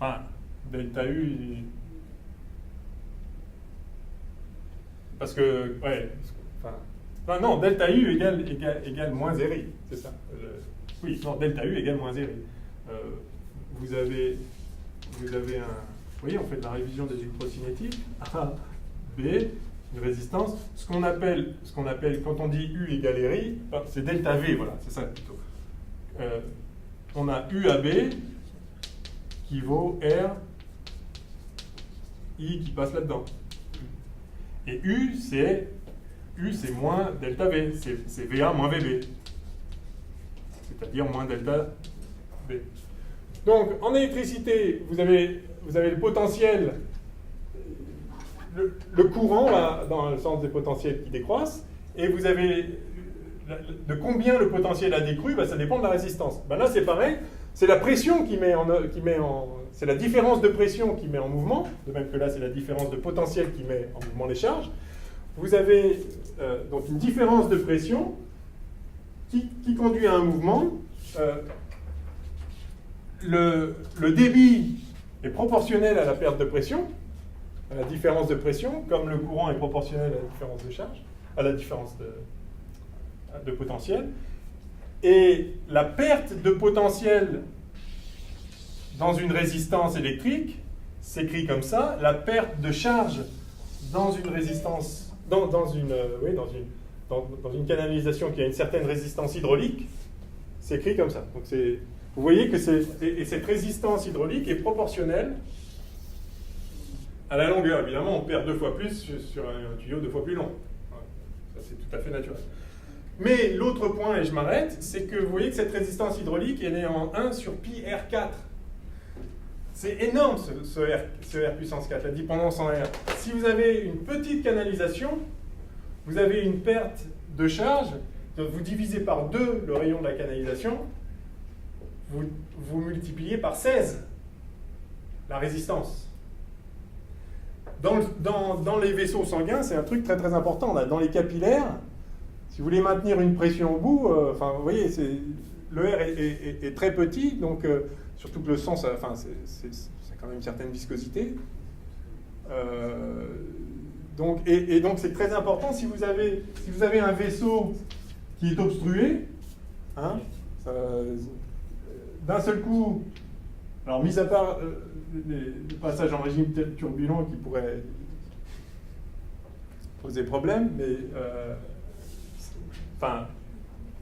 Enfin, delta U... Parce que, ouais, enfin, non, delta U égale moins RI, c'est ça. Oui, non, delta U égale moins RI. Vous avez un... Vous voyez, on fait de la révision des électrocinétiques. A, B, une résistance. Ce qu'on appelle, quand on dit U égale RI, c'est delta V, voilà, c'est ça plutôt. On a U à B qui vaut R, I qui passe là-dedans. Et U, c'est moins delta V, c'est VA moins VB. C'est-à-dire moins delta B. Donc, en électricité, vous avez le potentiel, le courant va dans le sens des potentiels qui décroissent, et vous avez de combien le potentiel a décru, ça dépend de la résistance. Là, c'est pareil, c'est la pression c'est la différence de pression qui met en mouvement, de même que là, c'est la différence de potentiel qui met en mouvement les charges. Vous avez donc une différence de pression qui conduit à un mouvement. Le débit est proportionnel à la perte de pression, à la différence de pression, comme le courant est proportionnel à la différence de charge, à la différence de potentiel. Et la perte de potentiel dans une résistance électrique s'écrit comme ça, la perte de charge dans une résistance, dans une canalisation qui a une certaine résistance hydraulique, s'écrit comme ça. Donc vous voyez que cette résistance hydraulique est proportionnelle à la longueur. Évidemment, on perd 2 fois plus sur un tuyau 2 fois plus long. Ça, c'est tout à fait naturel. Mais l'autre point, et je m'arrête, c'est que vous voyez que cette résistance hydraulique, elle est en 1 sur pi R4. C'est énorme ce R puissance 4, la dépendance en R. Si vous avez une petite canalisation, vous avez une perte de charge, vous divisez par 2 le rayon de la canalisation, vous multipliez par 16 la résistance. Dans les vaisseaux sanguins, c'est un truc très très important. Là. Dans les capillaires, si vous voulez maintenir une pression au bout, vous voyez, le R est très petit, donc surtout que le sang, c'est quand même une certaine viscosité. Donc c'est très important si vous avez un vaisseau qui est obstrué, hein, d'un seul coup, alors mis à part le passage en régime turbulent qui pourrait poser problème, mais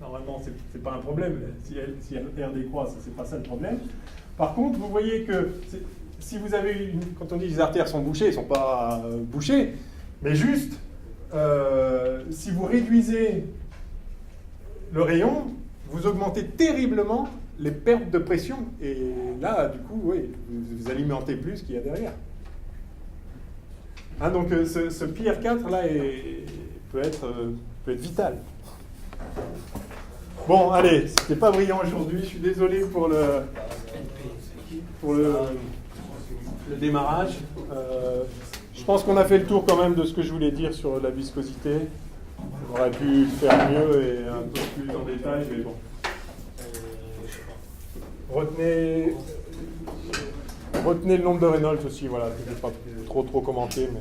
normalement c'est pas un problème, si R décroît, c'est pas ça le problème. Par contre, vous voyez que si vous avez quand on dit que les artères sont bouchées, elles ne sont pas bouchées, mais juste si vous réduisez le rayon, vous augmentez terriblement les pertes de pression, et là, du coup, oui, vous alimentez plus ce qu'il y a derrière. Hein, donc, ce PR4, là, peut être vital. Bon, allez, c'était pas brillant aujourd'hui, je suis désolé pour le démarrage. Je pense qu'on a fait le tour quand même de ce que je voulais dire sur la viscosité. On aurait pu faire mieux et un peu plus en détail, mais bon. Retenez Retenez le nombre de Reynolds aussi, voilà, je ne vais pas trop commenter, mais